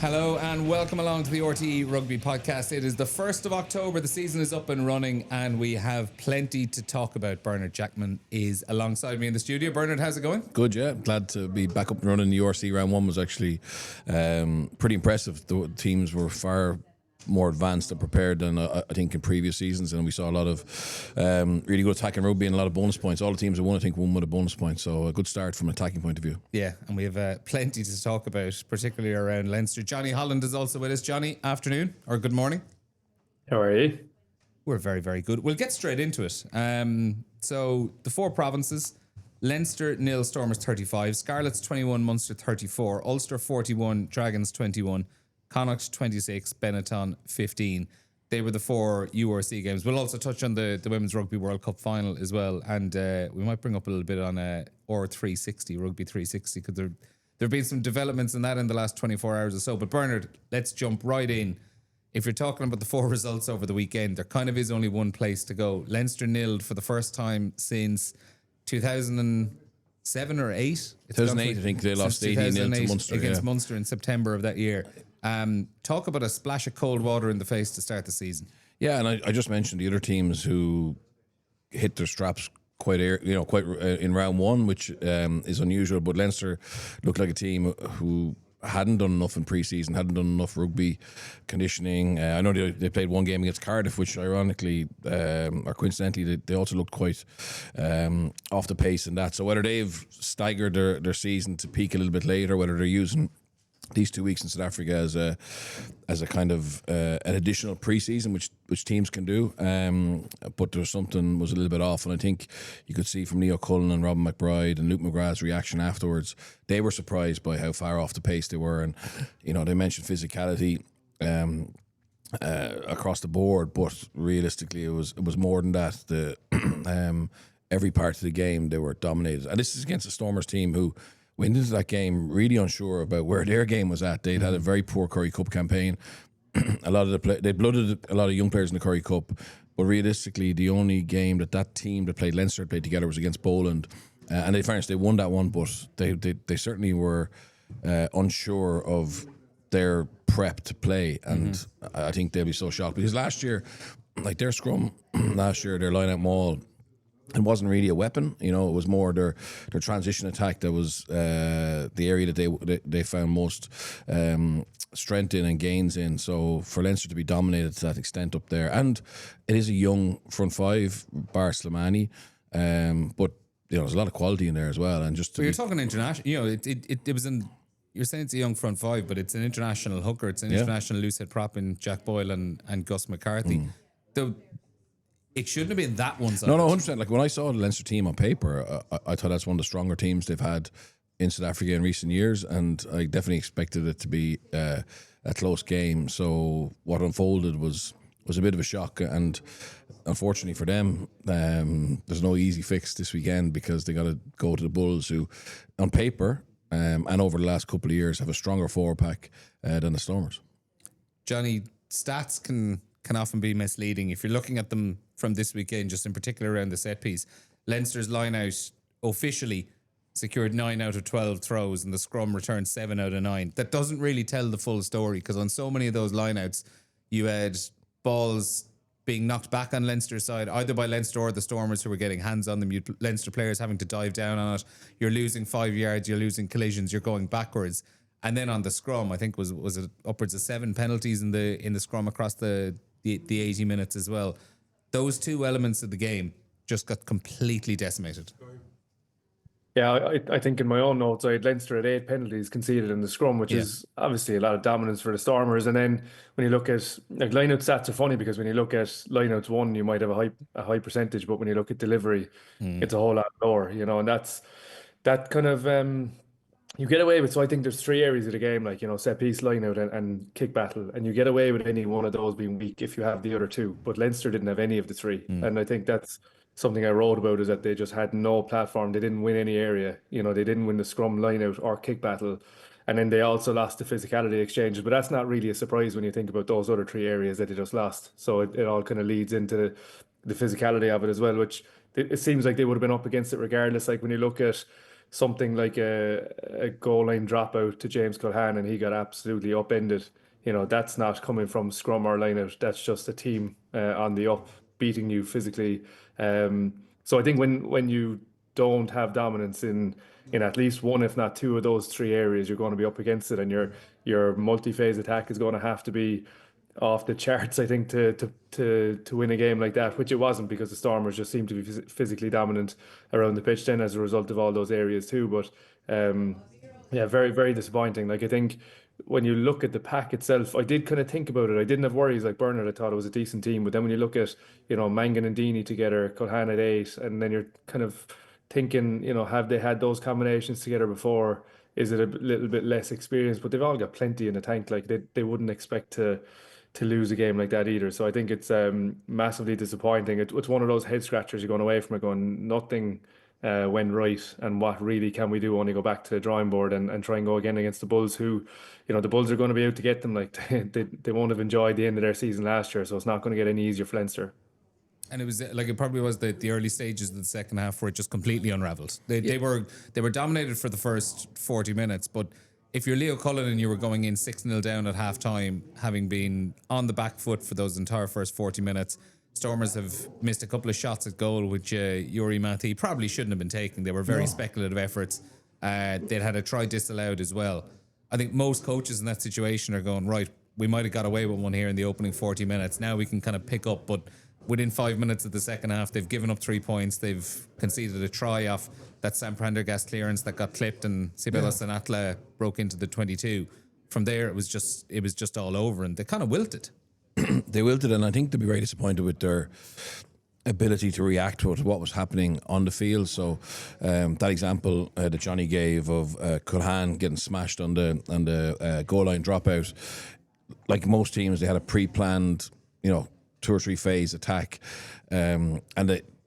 Hello and welcome along to the RTÉ Rugby podcast. It is the 1st of October, the season is up and running and we have plenty to talk about. Bernard Jackman is alongside me in the studio. Bernard, how's it going? Good, yeah. Glad to be back up and running. The URC round one was actually pretty impressive. The teams were far more advanced and prepared than I think in previous seasons, and we saw a lot of really good attacking rugby and a lot of bonus points. All the teams that won, I think, won with a bonus point, so a good start from an attacking point of view. Yeah, and we have plenty to talk about, particularly around Leinster. Jonny Holland is also with us. Jonny, afternoon or good morning. How are you? We're very, very good. We'll get straight into it. So the four provinces: Leinster 0, Stormers 35, Scarlets 21, Munster 34, Ulster 41, Dragons 21, Connacht 26, Benetton 15. They were the four URC games. We'll also touch on the Women's Rugby World Cup final as well, and we might bring up a little bit on R360, Rugby 360, because there have been some developments in that in the last 24 hours or so. But Bernard, let's jump right in. If you're talking about the four results over the weekend, there kind of is only one place to go. Leinster nilled for the first time since 2007 or 8. 2008, I think they lost 18-0 to Munster. Against Munster in September of that year. Talk about a splash of cold water in the face to start the season. Yeah, and I just mentioned the other teams who hit their straps quite in round one, which is unusual. But Leinster looked like a team who hadn't done enough in pre-season, hadn't done enough rugby conditioning. I know they played one game against Cardiff, which ironically or coincidentally they also looked quite off the pace in that. So whether they've staggered their season to peak a little bit later, whether they're using these 2 weeks in South Africa as a kind of an additional pre-season, which teams can do, but there was something was a little bit off, and I think you could see from Leo Cullen and Robin McBride and Luke McGrath's reaction afterwards. They were surprised by how far off the pace they were, and they mentioned physicality across the board, but realistically it was more than that. The every part of the game they were dominated, and this is against the Stormers team who went into that game really unsure about where their game was at. They'd had a very poor Currie Cup campaign. They blooded a lot of young players in the Currie Cup, but realistically, the only game that team that played Leinster played together was against Poland, and they won that one, but they certainly were unsure of their prep to play, and I think they'll be so shocked because last year, like their scrum last year, their line-out maul, it wasn't really a weapon, it was more their transition attack that was the area that they found most strength in and gains in. So for Leinster to be dominated to that extent up there, and it is a young front five, bar Slimani, but there's a lot of quality in there as well. And just you're talking international, it was in. You're saying it's a young front five, but it's an international hooker. It's an international loosehead prop in Jack Boyle and Gus McCarthy. It shouldn't have been that one-sided. No, 100%. Like when I saw the Leinster team on paper, I thought that's one of the stronger teams they've had in South Africa in recent years, and I definitely expected it to be a close game. So what unfolded was a bit of a shock, and unfortunately for them, there's no easy fix this weekend because they got to go to the Bulls, who, on paper and over the last couple of years, have a stronger forward pack than the Stormers. Jonny, stats can often be misleading. If you're looking at them from this weekend, just in particular around the set piece, Leinster's line-out officially secured 9 out of 12 throws and the scrum returned 7 out of 9. That doesn't really tell the full story, because on so many of those line-outs, you had balls being knocked back on Leinster's side, either by Leinster or the Stormers who were getting hands on them. You Leinster players having to dive down on it. You're losing 5 yards, you're losing collisions, you're going backwards. And then on the scrum, I think was it upwards of 7 penalties in the scrum across the 80 minutes as well. Those two elements of the game just got completely decimated. Yeah, I think in my own notes, I had Leinster at 8 penalties conceded in the scrum, which is obviously a lot of dominance for the Stormers. And then when you look at, like, line-out stats are funny, because when you look at line-outs won, you might have a high percentage, but when you look at delivery, it's a whole lot lower, and that kind of you get away with. So I think there's 3 areas of the game, like, set piece, line-out and kick battle, and you get away with any one of those being weak if you have the other 2. But Leinster didn't have any of the 3, and I think that's something I wrote about, is that they just had no platform. They didn't win any area. They didn't win the scrum, line-out or kick battle, and then they also lost the physicality exchanges. But that's not really a surprise when you think about those other 3 areas that they just lost. So it all kind of leads into the physicality of it as well, which it seems like they would have been up against it regardless. Like when you look at something like a goal line dropout to James Culhan and he got absolutely upended. That's not coming from scrum or line out. That's just a team on the up beating you physically. So I think when you don't have dominance in at least one, if not two of those three areas, you're going to be up against it, and your multi-phase attack is going to have to be off the charts, I think, to win a game like that, which it wasn't because the Stormers just seemed to be physically dominant around the pitch then as a result of all those areas too. But yeah, very, very disappointing. Like, I think when you look at the pack itself, I did kind of think about it. I didn't have worries like Bernard. I thought it was a decent team. But then when you look at, Mangan and Deeney together, Culhan at 8, and then you're kind of thinking, have they had those combinations together before? Is it a little bit less experience? But they've all got plenty in the tank. Like, they wouldn't expect to lose a game like that either. So I think it's massively disappointing. It's one of those head scratchers. You're going away from it going, nothing went right, and what really can we do? Only go back to the drawing board and try and go again against the Bulls, who, the Bulls are going to be out to get them. Like, they won't have enjoyed the end of their season last year, so it's not going to get any easier for Leinster. And it was like, it probably was the early stages of the second half where it just completely unraveled. They were dominated for the first 40 minutes, but if you're Leo Cullen and you were going in 6-0 down at half time, having been on the back foot for those entire first 40 minutes, Stormers have missed a couple of shots at goal, which Yuri Mati probably shouldn't have been taking. They were very speculative efforts. They'd had a try disallowed as well. I think most coaches in that situation are going, right, we might have got away with one here in the opening 40 minutes. Now we can kind of pick up, but within 5 minutes of the second half, they've given up 3 points. They've conceded a try off that Sam Prendergast clearance that got clipped, and Sibela Sanatla broke into the 22. From there, it was just all over, and they kind of wilted. They wilted, and I think they'd be very disappointed with their ability to react to what was happening on the field. So that example that Jonny gave of Culhan getting smashed on the goal line dropout, like most teams, they had a pre-planned, 2 or 3 phase attack, and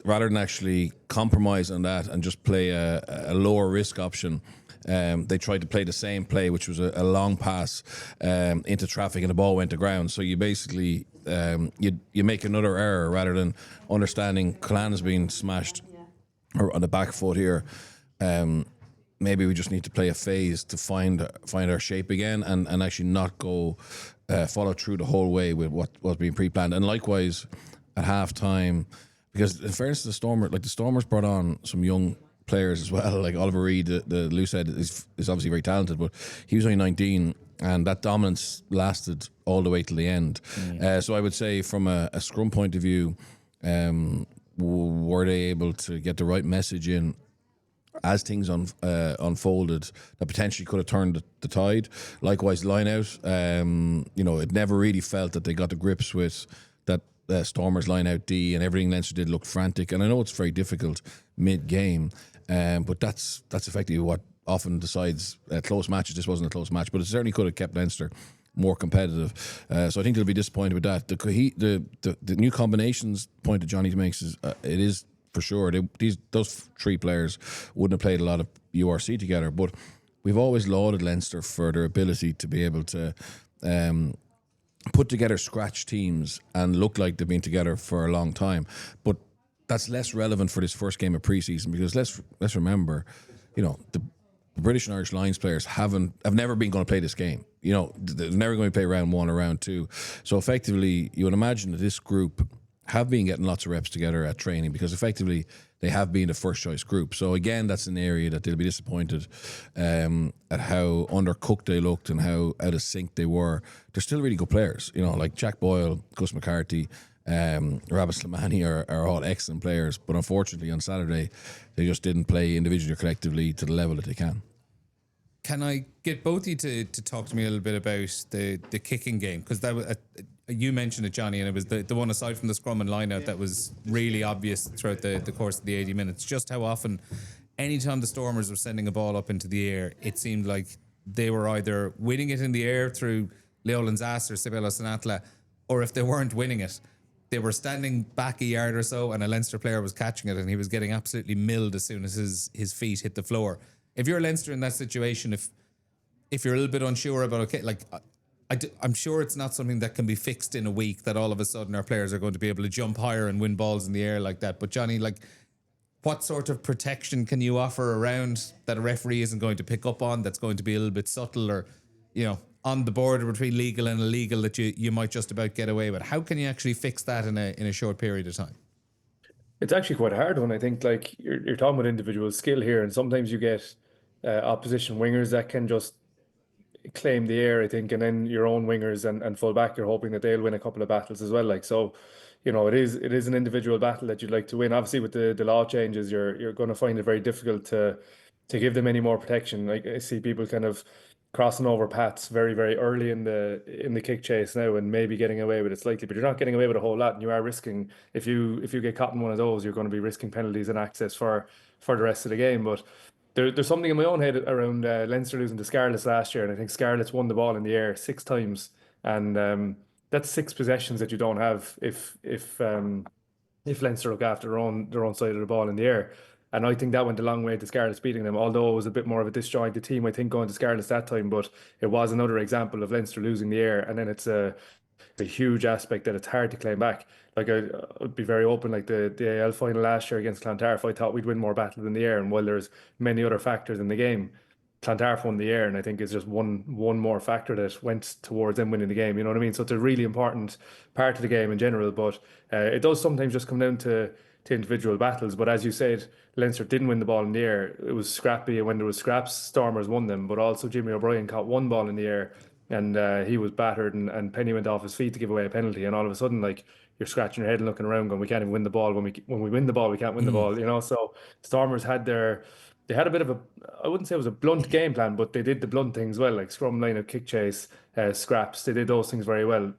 rather than actually compromise on that and just play a lower risk option, they tried to play the same play, which was a long pass into traffic, and the ball went to ground. So you basically you make another error rather than understanding Culhan is being smashed or on the back foot here. Maybe we just need to play a phase to find our shape again and actually not go follow through the whole way with what was being pre-planned. And likewise at half time, because in fairness to the Stormers brought on some young players as well. Like Oliver Reed, the loose head, is obviously very talented, but he was only 19, and that dominance lasted all the way till the end. So I would say from a scrum point of view, were they able to get the right message in as things unfolded that potentially could have turned the tide? Likewise, line out, it never really felt that they got the grips with that Stormers line out D, and everything Leinster did looked frantic. And I know it's very difficult mid-game, but that's effectively what often decides close matches. This wasn't a close match, but it certainly could have kept Leinster more competitive. So I think they'll be disappointed with that. The new combinations point that Jonny makes is it is for sure. Those 3 players wouldn't have played a lot of URC together, but we've always lauded Leinster for their ability to be able to put together scratch teams and look like they've been together for a long time. But that's less relevant for this first game of preseason, because let's remember, the British and Irish Lions players have never been going to play this game. They're never going to play round 1 or round 2. So effectively, you would imagine that this group have been getting lots of reps together at training, because effectively they have been the first choice group. So again, that's an area that they'll be disappointed at how undercooked they looked and how out of sync they were. They're still really good players, like Jack Boyle, Gus McCarthy, Rabat Slimani are all excellent players, but unfortunately on Saturday they just didn't play individually or collectively to the level that they can. Can I get both of you to talk to me a little bit about the kicking game? Because that was you mentioned it, Jonny, and it was the one aside from the scrum and line out that was really obvious throughout the course of the 80 minutes. Just how often, anytime the Stormers were sending a ball up into the air, it seemed like they were either winning it in the air through Leolin's ass or Sibela Sanatla, or if they weren't winning it, they were standing back a yard or so and a Leinster player was catching it and he was getting absolutely milled as soon as his feet hit the floor. If you're Leinster in that situation, if you're a little bit unsure about, okay, like I'm sure it's not something that can be fixed in a week, that all of a sudden our players are going to be able to jump higher and win balls in the air like that. But Jonny, like, what sort of protection can you offer around that a referee isn't going to pick up on, that's going to be a little bit subtle, or, you know, on the border between legal and illegal that you might just about get away with? How can you actually fix that in a short period of time? It's actually quite a hard one. I think like you're talking about individual skill here, and sometimes you get opposition wingers that can just claim the air, I think, and then your own wingers and full back, you're hoping that they'll win a couple of battles as well. Like so, you know, it is an individual battle that you'd like to win. Obviously, with the law changes, you're going to find it very difficult to give them any more protection. Like I see people kind of crossing over paths very, very early in the kick chase now, and maybe getting away with it slightly, but you're not getting away with a whole lot, and you are risking, if you get caught in one of those, you're going to be risking penalties and access for the rest of the game. But there's something in my own head around Leinster losing to Scarlets last year, and I think Scarlets won the ball in the air 6 times, and that's 6 possessions that you don't have if Leinster look after their own side of the ball in the air. And I think that went a long way to Scarlets beating them, although it was a bit more of a disjointed team, I think, going to Scarlets that time. But it was another example of Leinster losing the air, and then it's a huge aspect that it's hard to claim back. Like I'd be very open, like the AL final last year against Clontarf, I thought we'd win more battles in the air, and while there's many other factors in the game, Clontarf won the air, and I think it's just one more factor that went towards them winning the game. You know what I mean? So it's a really important part of the game in general, but it does sometimes just come down to individual battles. But as you said, Leinster didn't win the ball in the air. It was scrappy, and when there was scraps, Stormers won them. But also Jimmy O'Brien caught one ball in the air, and he was battered, and Penny went off his feet to give away a penalty, and all of a sudden, like, you're scratching your head and looking around going, we can't even win the ball. When we win the ball, we can't win the ball, you know. So Stormers they had a bit of I wouldn't say it was a blunt game plan, but they did the blunt things well, like scrum, line up, kick chase, scraps. They did those things very well.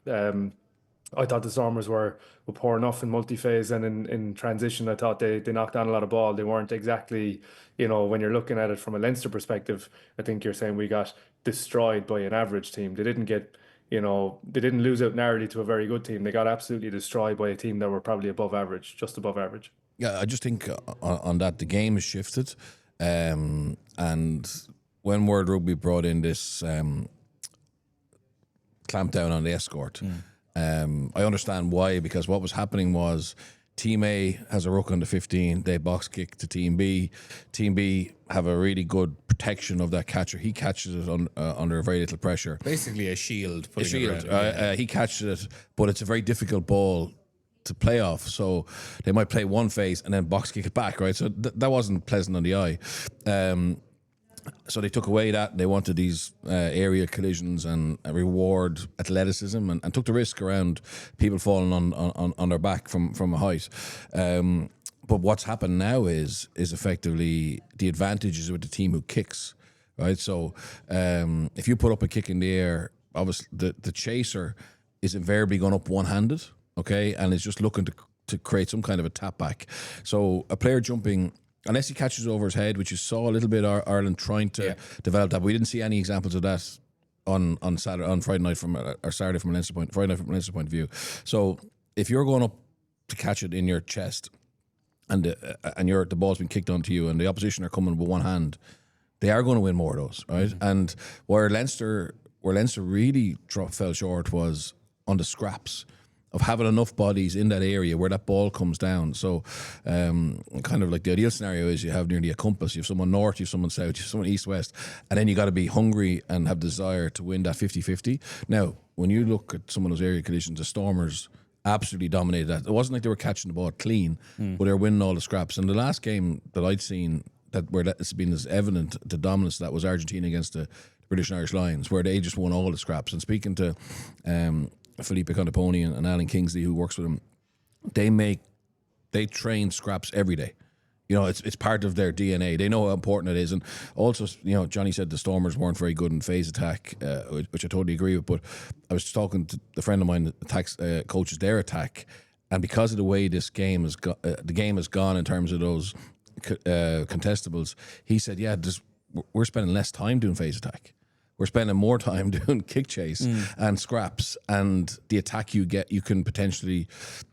I thought the Stormers were poor enough in multi-phase and in transition. I thought they knocked down a lot of ball. They weren't exactly, you know, when you're looking at it from a Leinster perspective, I think you're saying we got destroyed by an average team. They didn't get, you know, they didn't lose out narrowly to a very good team. They got absolutely destroyed by a team that were probably above average, just above average. Yeah, I just think on that, the game has shifted. And when World Rugby brought in this clampdown on the escort, I understand why, because what was happening was Team A has a ruck on the 15, they box kick to Team B. Team B have a really good protection of that catcher. He catches it under very little pressure. Basically a shield. A shield. He catches it, but it's a very difficult ball to play off. So they might play one phase and then box kick it back, right? So that wasn't pleasant on the eye. So they took away that. They wanted these area collisions and reward athleticism, and took the risk around people falling on their back from a height. But what's happened now is effectively the advantage is with the team who kicks, right? So if you put up a kick in the air, obviously the chaser is invariably going up one-handed, okay, and is just looking to create some kind of a tap back. So a player jumping, unless he catches over his head, which you saw a little bit Ireland trying to develop that. We didn't see any examples of that on Friday night or Saturday from a Leinster point of view. So if you're going up to catch it in your chest and the ball's been kicked onto you and the opposition are coming with one hand, they are going to win more of those, right? Mm-hmm. And where Leinster really fell short was on the scraps of having enough bodies in that area where that ball comes down. So kind of like the ideal scenario is you have nearly a compass. You have someone north, you have someone south, you have someone east-west, and then you got to be hungry and have desire to win that 50-50. Now, when you look at some of those area conditions, the Stormers absolutely dominated that. It wasn't like they were catching the ball clean, but they were winning all the scraps. And the last game that I'd seen where that's been as evident, the dominance, that was Argentina against the British and Irish Lions, where they just won all the scraps. And speaking to Felipe Contaponi and Alan Kingsley, who works with him, they train scraps every day. You know, it's part of their DNA. They know how important it is. And also, you know, Jonny said the Stormers weren't very good in phase attack, which I totally agree with. But I was talking to a friend of mine that coaches their attack, and because of the way this game the game has gone in terms of those contestables, he said, we're spending less time doing phase attack. We're spending more time doing kick chase and scraps, and the attack you can potentially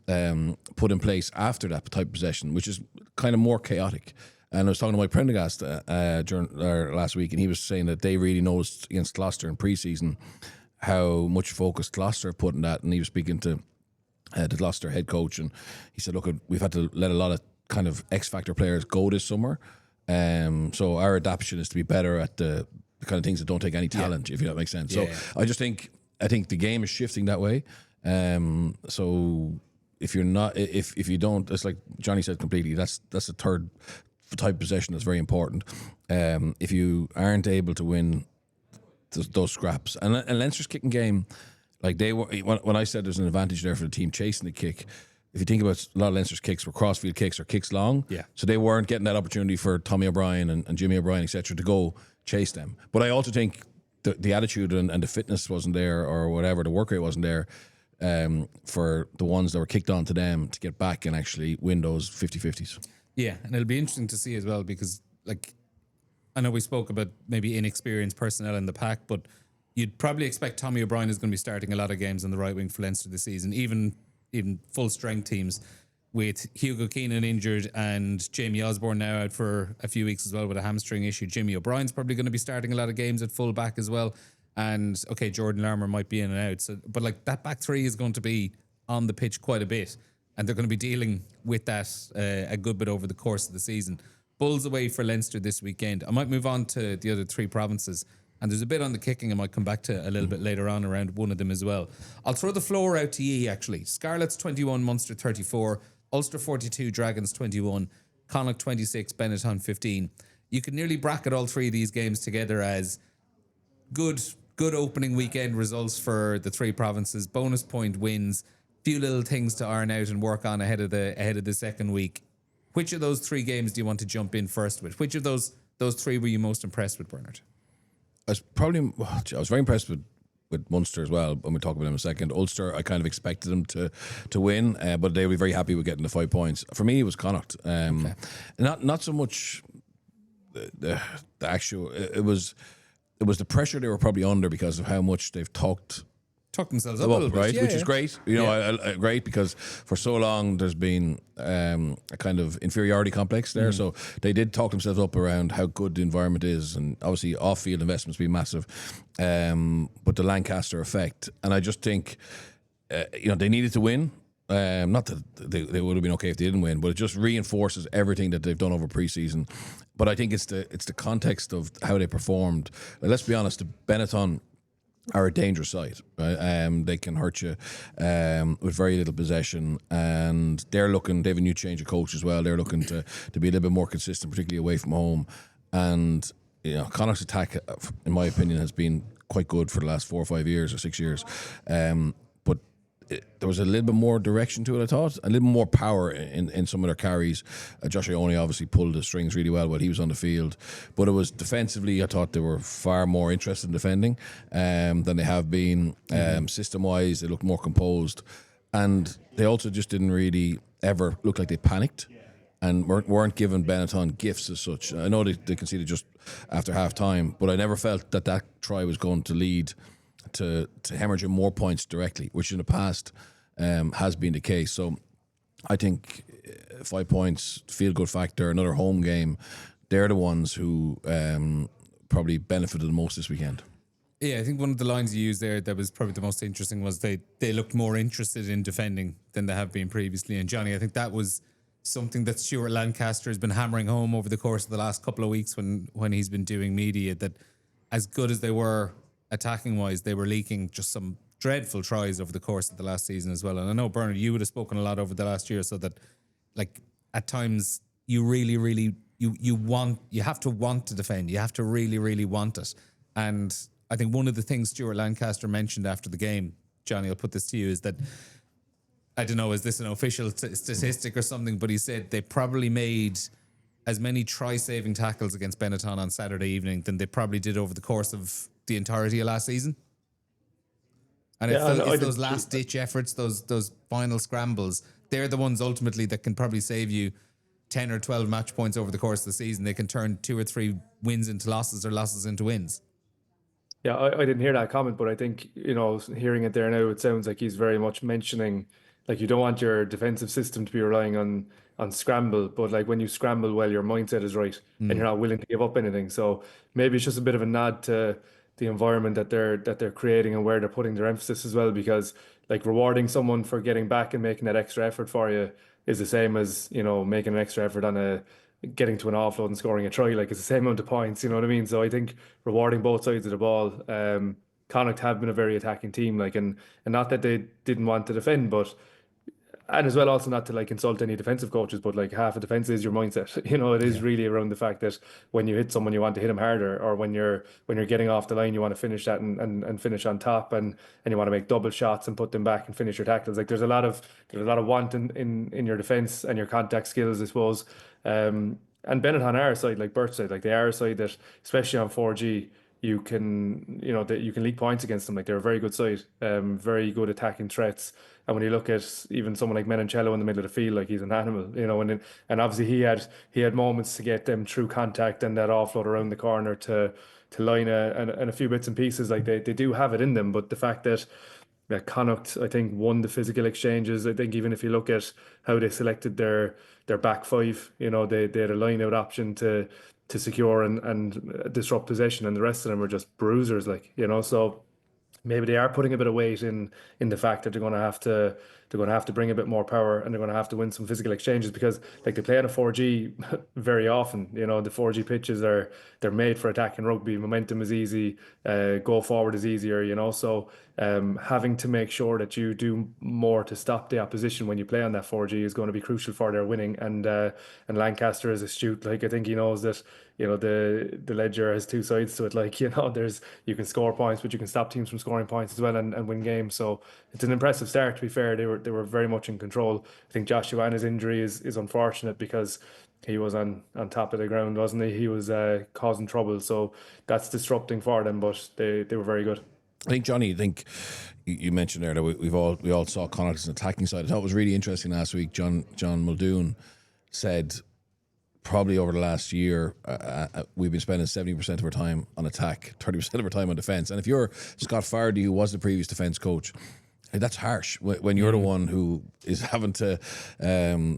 put in place after that type of possession, which is kind of more chaotic. And I was talking to Mike Prendergast last week, and he was saying that they really noticed against Gloucester in pre-season how much focus Gloucester put in that. And he was speaking to the Gloucester head coach, and he said, look, we've had to let a lot of kind of X factor players go this summer. So our adaptation is to be better at the kind of things that don't take any talent, if that makes sense. So I think the game is shifting that way. So if you're not, if you don't, it's like Jonny said completely. That's the third type of possession that's very important. If you aren't able to win those scraps, and Leinster's kicking game, like they were when I said there's an advantage there for the team chasing the kick. If you think about a lot of Leinster's kicks were crossfield kicks or kicks long, so they weren't getting that opportunity for Tommy O'Brien and Jimmy O'Brien, etc., to go chase them. But I also think the attitude and the fitness wasn't there, or whatever, the work rate wasn't there for the ones that were kicked on to them to get back and actually win those 50-50s. Yeah, and it'll be interesting to see as well, because like I know we spoke about maybe inexperienced personnel in the pack, but you'd probably expect Tommy O'Brien is going to be starting a lot of games on the right wing for Leinster this season, even full strength teams, with Hugo Keenan injured and Jamie Osborne now out for a few weeks as well with a hamstring issue. Jimmy O'Brien's probably going to be starting a lot of games at full back as well. And okay, Jordan Larmour might be in and out. So, but like that back three is going to be on the pitch quite a bit, and they're going to be dealing with that a good bit over the course of the season. Bulls away for Leinster this weekend. I might move on to the other three provinces, and there's a bit on the kicking I might come back to a little bit later on around one of them as well. I'll throw the floor out to ye, actually. Scarlets 21, Munster 34, Ulster 42, Dragons 21, Connacht 26, Benetton 15. You could nearly bracket all three of these games together as good opening weekend results for the three provinces, bonus point wins, few little things to iron out and work on ahead of the second week. Which of those three games do you want to jump in first with? Which of those three were you most impressed with, Bernard? I was very impressed with Munster as well, when we talk about them in a second. Ulster, I kind of expected them to win, but they were very happy with getting the 5 points. For me, it was Connacht. Not so much the actual. It was the pressure they were probably under because of how much they've talked themselves up a little bit, right? Which is great. Great, because for so long there's been a kind of inferiority complex there. So they did talk themselves up around how good the environment is, and obviously off-field investments be massive. But the Lancaster effect, and I just think they needed to win. Not that they would have been okay if they didn't win, but it just reinforces everything that they've done over pre-season. But I think it's the context of how they performed. Let's be honest, the Benetton are a dangerous side, right? They can hurt you with very little possession, and they have a new change of coach as well. They're looking to be a little bit more consistent, particularly away from home. And Connacht's attack, in my opinion, has been quite good for the last 4 or 5 years or 6 years. But there was a little bit more direction to it, I thought, a little more power in some of their carries. Josh Ione obviously pulled the strings really well while he was on the field, but it was defensively, I thought they were far more interested in defending than they have been. System-wise, they looked more composed, and they also just didn't really ever look like they panicked and weren't given Benetton gifts as such. I know they conceded just after half-time, but I never felt that try was going to lead to hemorrhaging more points directly, which in the past has been the case. So I think 5 points, feel-good factor, another home game, they're the ones who probably benefited the most this weekend. Yeah, I think one of the lines you used there that was probably the most interesting was they looked more interested in defending than they have been previously. And Jonny, I think that was something that Stuart Lancaster has been hammering home over the course of the last couple of weeks when he's been doing media, that as good as they were attacking wise, they were leaking just some dreadful tries over the course of the last season as well. And I know, Bernard, you would have spoken a lot over the last year, so that like at times you really, really you have to want to defend. You have to really, really want it. And I think one of the things Stuart Lancaster mentioned after the game, Jonny, I'll put this to you, is that, I don't know, is this an official statistic or something, but he said they probably made as many try-saving tackles against Benetton on Saturday evening than they probably did over the course of the entirety of last season. And it's those last-ditch efforts, those final scrambles, they're the ones ultimately that can probably save you 10 or 12 match points over the course of the season. They can turn 2 or 3 wins into losses or losses into wins. Yeah, I didn't hear that comment, but I think, hearing it there now, it sounds like he's very much mentioning, like, you don't want your defensive system to be relying on scramble, but like when you scramble well, your mindset is right and you're not willing to give up anything. So maybe it's just a bit of a nod to the environment that they're creating and where they're putting their emphasis as well, because like rewarding someone for getting back and making that extra effort for you, is the same as, making an extra effort on getting to an offload and scoring a try. Like, it's the same amount of points, you know what I mean? So I think rewarding both sides of the ball. Connacht have been a very attacking team, like, and not that they didn't want to defend, but and as well, also not to like insult any defensive coaches, but like half a defense is your mindset. It is really around the fact that when you hit someone, you want to hit them harder, or when you're getting off the line, you want to finish that and finish on top, and you want to make double shots and put them back and finish your tackles. Like, there's a lot of want in your defense and your contact skills, I suppose. And Bennett on our side, like Bert said, like they are a side that, especially on 4G, that you can leak points against them. Like, they're a very good side, very good attacking threats. And when you look at even someone like Menoncello in the middle of the field, like, he's an animal, and obviously he had moments to get them through contact and that offload around the corner to line and a few bits and pieces. Like, they do have it in them, but the fact that Connacht, I think, won the physical exchanges. I think even if you look at how they selected their back five, they had a line out option to secure and disrupt possession, and the rest of them are just bruisers, like, so maybe they are putting a bit of weight in the fact that they're going to have to bring a bit more power, and they're going to have to win some physical exchanges, because like they play on a 4G very often. The 4G pitches they're made for attacking rugby. Momentum is easy, go forward is easier. So having to make sure that you do more to stop the opposition when you play on that 4G is going to be crucial for their winning. And Lancaster is astute. Like, I think he knows that the ledger has two sides to it. Like, you can score points, but you can stop teams from scoring points as well, and win games. So it's an impressive start. To be fair, they were very much in control. I think Josh Ioana's injury is unfortunate, because he was on top of the ground, wasn't he? He was causing trouble, so that's disrupting for them. But they were very good. I think, Jonny, you mentioned there that we all saw Connacht as an attacking side. I thought it was really interesting last week. John Muldoon said probably over the last year we've been spending 70% of our time on attack, 30% of our time on defence. And if you're Scott Fardy, who was the previous defence coach, that's harsh when you're the one who is having to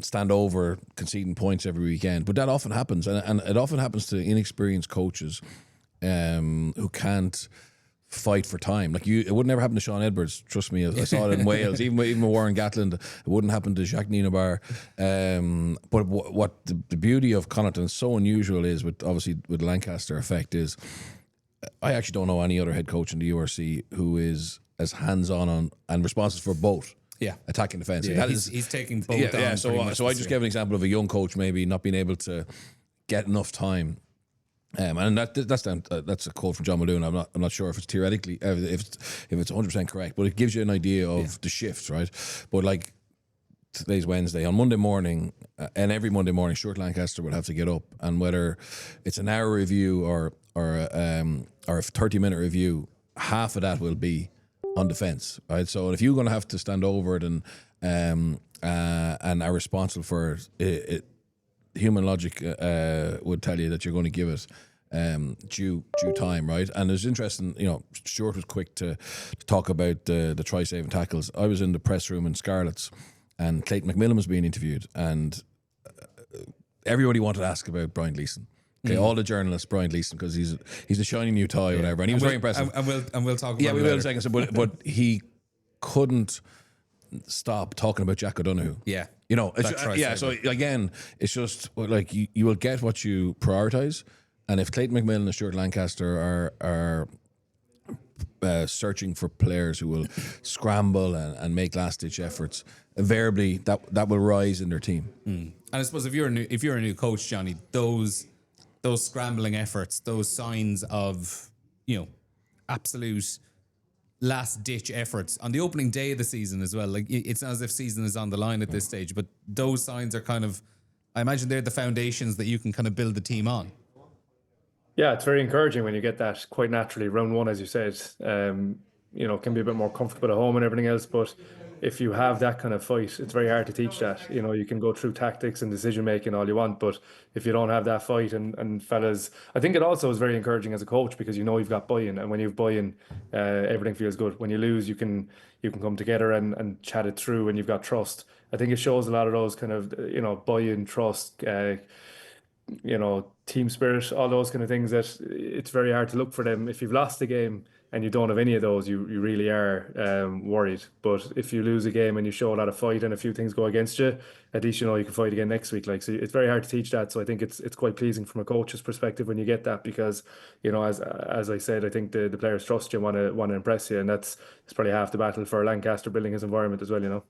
stand over conceding points every weekend. But that often happens, and it often happens to inexperienced coaches who can't fight for time. Like, it would never happen to Sean Edwards. Trust me, I saw it in Wales. Even with Warren Gatland, it wouldn't happen to Jacques Nienaber. But what the beauty of Connacht, and so unusual, is with Lancaster effect, is I actually don't know any other head coach in the URC who is as hands-on and responsible for both. Yeah, attack and defence. Yeah, he's taking both. Yeah. So I just gave an example of a young coach maybe not being able to get enough time. And that's a quote from John Muldoon. I'm not sure if it's theoretically if it's 100% correct, but it gives you an idea of the shift, right? But like, today's Wednesday, on Monday morning, and every Monday morning, Stuart Lancaster would have to get up, and whether it's an hour review or a 30-minute review, half of that will be on defence, right? So if you're going to have to stand over it and are responsible for it, human logic would tell you that you're going to give it due time, right? And it's interesting, Stuart was quick to talk about the try saving tackles. I was in the press room in Scarlets, and Clayton McMillan was being interviewed, and everybody wanted to ask about Brian Leeson. Okay, all the journalists, Brian Leeson, because he's a shiny new tie or whatever, and he was very impressive. And we'll talk about we it will later. in a second. So, but he couldn't stop talking about Jack O'Donoghue. Yeah. So again, it's just like you will get what you prioritise, and if Clayton McMillan and Stuart Lancaster are searching for players who will scramble and make last ditch efforts, invariably that will rise in their team. And I suppose if you're a new coach, Johnny, those scrambling efforts, those signs of absolute last ditch efforts on the opening day of the season as well. Like, it's not as if season is on the line at this stage, but those signs are kind of, I imagine they're the foundations that you can kind of build the team on. Yeah, it's very encouraging when you get that quite naturally. Round one, as you said, can be a bit more comfortable at home and everything else. But if you have that kind of fight, it's very hard to teach that. You can go through tactics and decision making all you want, but if you don't have that fight, and fellas, I think it also is very encouraging as a coach, because you've got buy-in, and when you've buy-in, everything feels good. When you lose, you can come together and chat it through, and you've got trust. I think it shows a lot of those kind of buy-in, trust, team spirit, all those kind of things, that it's very hard to look for them. If you've lost a game and you don't have any of those, you really are worried. But if you lose a game and you show a lot of fight and a few things go against you, at least you can fight again next week. Like, so it's very hard to teach that. So I think it's quite pleasing from a coach's perspective when you get that, because as I said, I think the players trust you, want to impress you, and it's probably half the battle for Lancaster building his environment as well.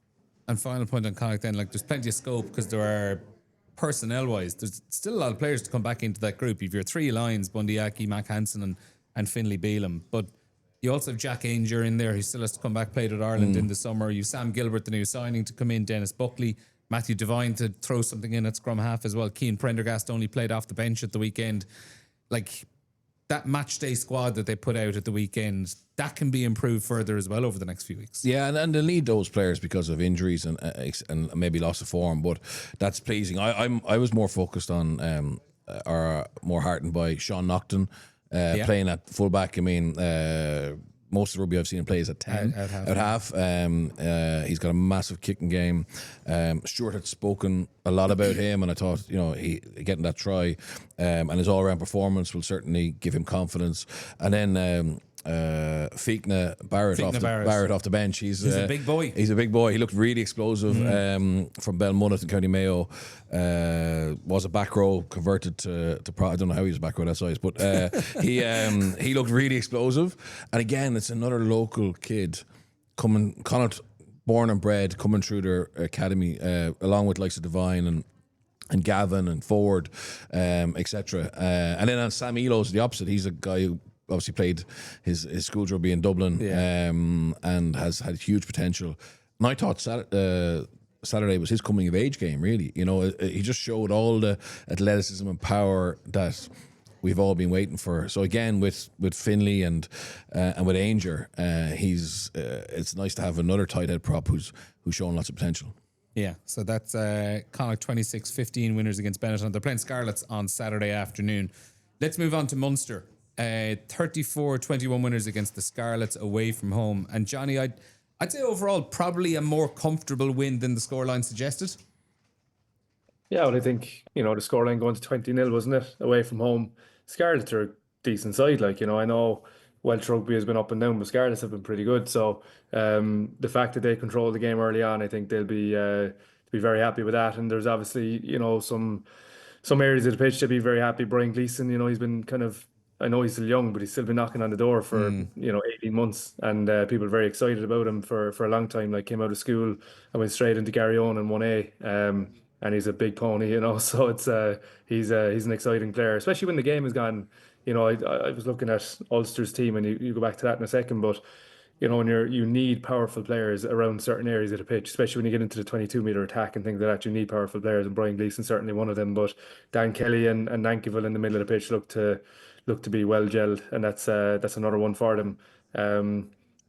And final point on Connacht then, like, there's plenty of scope because there are, personnel-wise, there's still a lot of players to come back into that group. You've your three lines, Bundyaki, Mac Hansen and Finlay Beelum. But you also have Jack Ainger in there. He still has to come back, played with Ireland in the summer. You Sam Gilbert, the new signing, to come in, Dennis Buckley, Matthew Devine to throw something in at scrum half as well. Cian Prendergast only played off the bench at the weekend. Like, that match day squad that they put out at the weekend, that can be improved further as well over the next few weeks. Yeah, and they'll need those players because of injuries and maybe loss of form, but that's pleasing. I was more focused on or more heartened by Sean Nocton playing at fullback. I mean, most of the rugby I've seen him play is at 10, at half. He's got a massive kicking game. Stuart had spoken a lot about him, and I thought, he getting that try and his all-around performance will certainly give him confidence. And then Fiachna Barrett off the bench. He's a big boy. He's a big boy. He looked really explosive from Belmullet in County Mayo. Was a back row, converted to pro. I don't know how he was back row that size, but he looked really explosive. And again, it's another local kid coming, Connacht born and bred, coming through their academy, along with likes of Devine and Gavin and Ford, etc. And then on Sam Elo's the opposite. He's a guy who obviously played his school rugby in Dublin, and has had huge potential. And I thought Saturday was his coming of age game, really. He just showed all the athleticism and power that we've all been waiting for. So again, with Finlay and with Ainger, it's nice to have another tight head prop who's showing lots of potential. Yeah, so that's Connacht 26-15 winners against Benetton. They're playing Scarlets on Saturday afternoon. Let's move on to Munster. 34-21 winners against the Scarlets away from home. And Jonny, I'd say overall probably a more comfortable win than the scoreline suggested. Yeah, well, I think, the scoreline going to 20-0, wasn't it? Away from home. Scarlets are a decent side. I know Welsh rugby has been up and down, but Scarlets have been pretty good. So the fact that they controlled the game early on, I think they'll be very happy with that. And there's obviously, some areas of the pitch to be very happy. Brian Gleeson, he's been kind of, I know he's still young, but he's still been knocking on the door for 18 months, and people are very excited about him for a long time. Like, came out of school and went straight into Garryowen in 1A, and he's a big pony, So it's he's an exciting player, especially when the game is gone. I was looking at Ulster's team, and you go back to that in a second, but when you need powerful players around certain areas of the pitch, especially when you get into the 22-meter attack and things like that. You need powerful players, and Brian Gleeson certainly one of them. But Dan Kelly and Nankyville in the middle of the pitch look to be well gelled, and that's another one for them.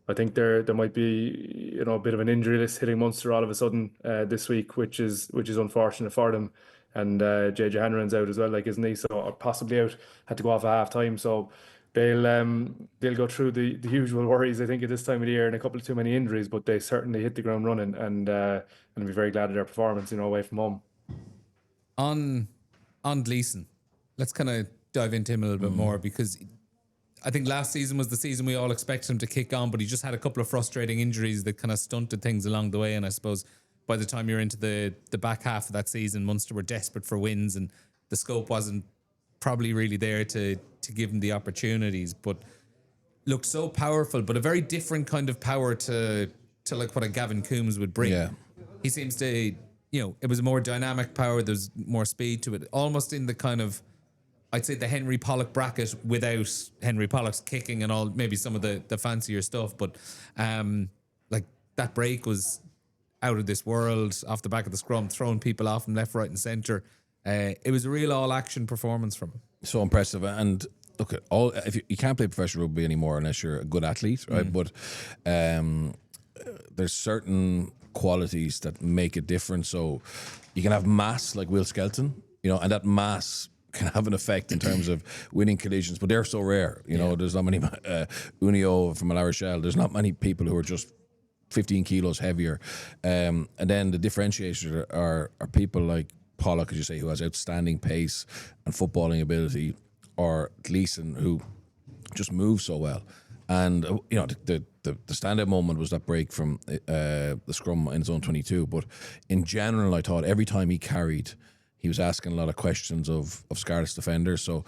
I think there might be a bit of an injury list hitting Munster all of a sudden this week, which is unfortunate for them. And JJ Hanrahan's out as well, isn't he? So, or possibly out, had to go off at half time. So they'll go through the usual worries, I think, at this time of the year, and a couple of too many injuries, but they certainly hit the ground running, and be very glad of their performance, away from home. On Gleeson, let's kind of dive into him a little bit more, because I think last season was the season we all expected him to kick on, but he just had a couple of frustrating injuries that kind of stunted things along the way. And I suppose by the time you're into the back half of that season, Munster were desperate for wins, and the scope wasn't probably really there to give him the opportunities. But looked so powerful, but a very different kind of power to like what a Gavin Coombs would bring. Yeah. He seems to, it was a more dynamic power. There's more speed to it, almost in the kind of, I'd say, the Henry Pollock bracket without Henry Pollock's kicking and all, maybe some of the fancier stuff. But like, that break was out of this world off the back of the scrum, throwing people off from left, right and centre. It was a real all-action performance from him. So impressive. And look, if you can't play professional rugby anymore unless you're a good athlete, right? But there's certain qualities that make a difference. So you can have mass like Will Skelton, and that mass can have an effect in terms of winning collisions, but they're so rare. There's not many. Unio from La Rochelle, there's not many people who are just 15 kilos heavier. And then the differentiators are people like Pollock, as you say, who has outstanding pace and footballing ability, or Gleeson, who just moves so well. And the standout moment was that break from the scrum in zone 22. But in general, I thought every time he carried, he was asking a lot of questions of Scarlett's defenders. So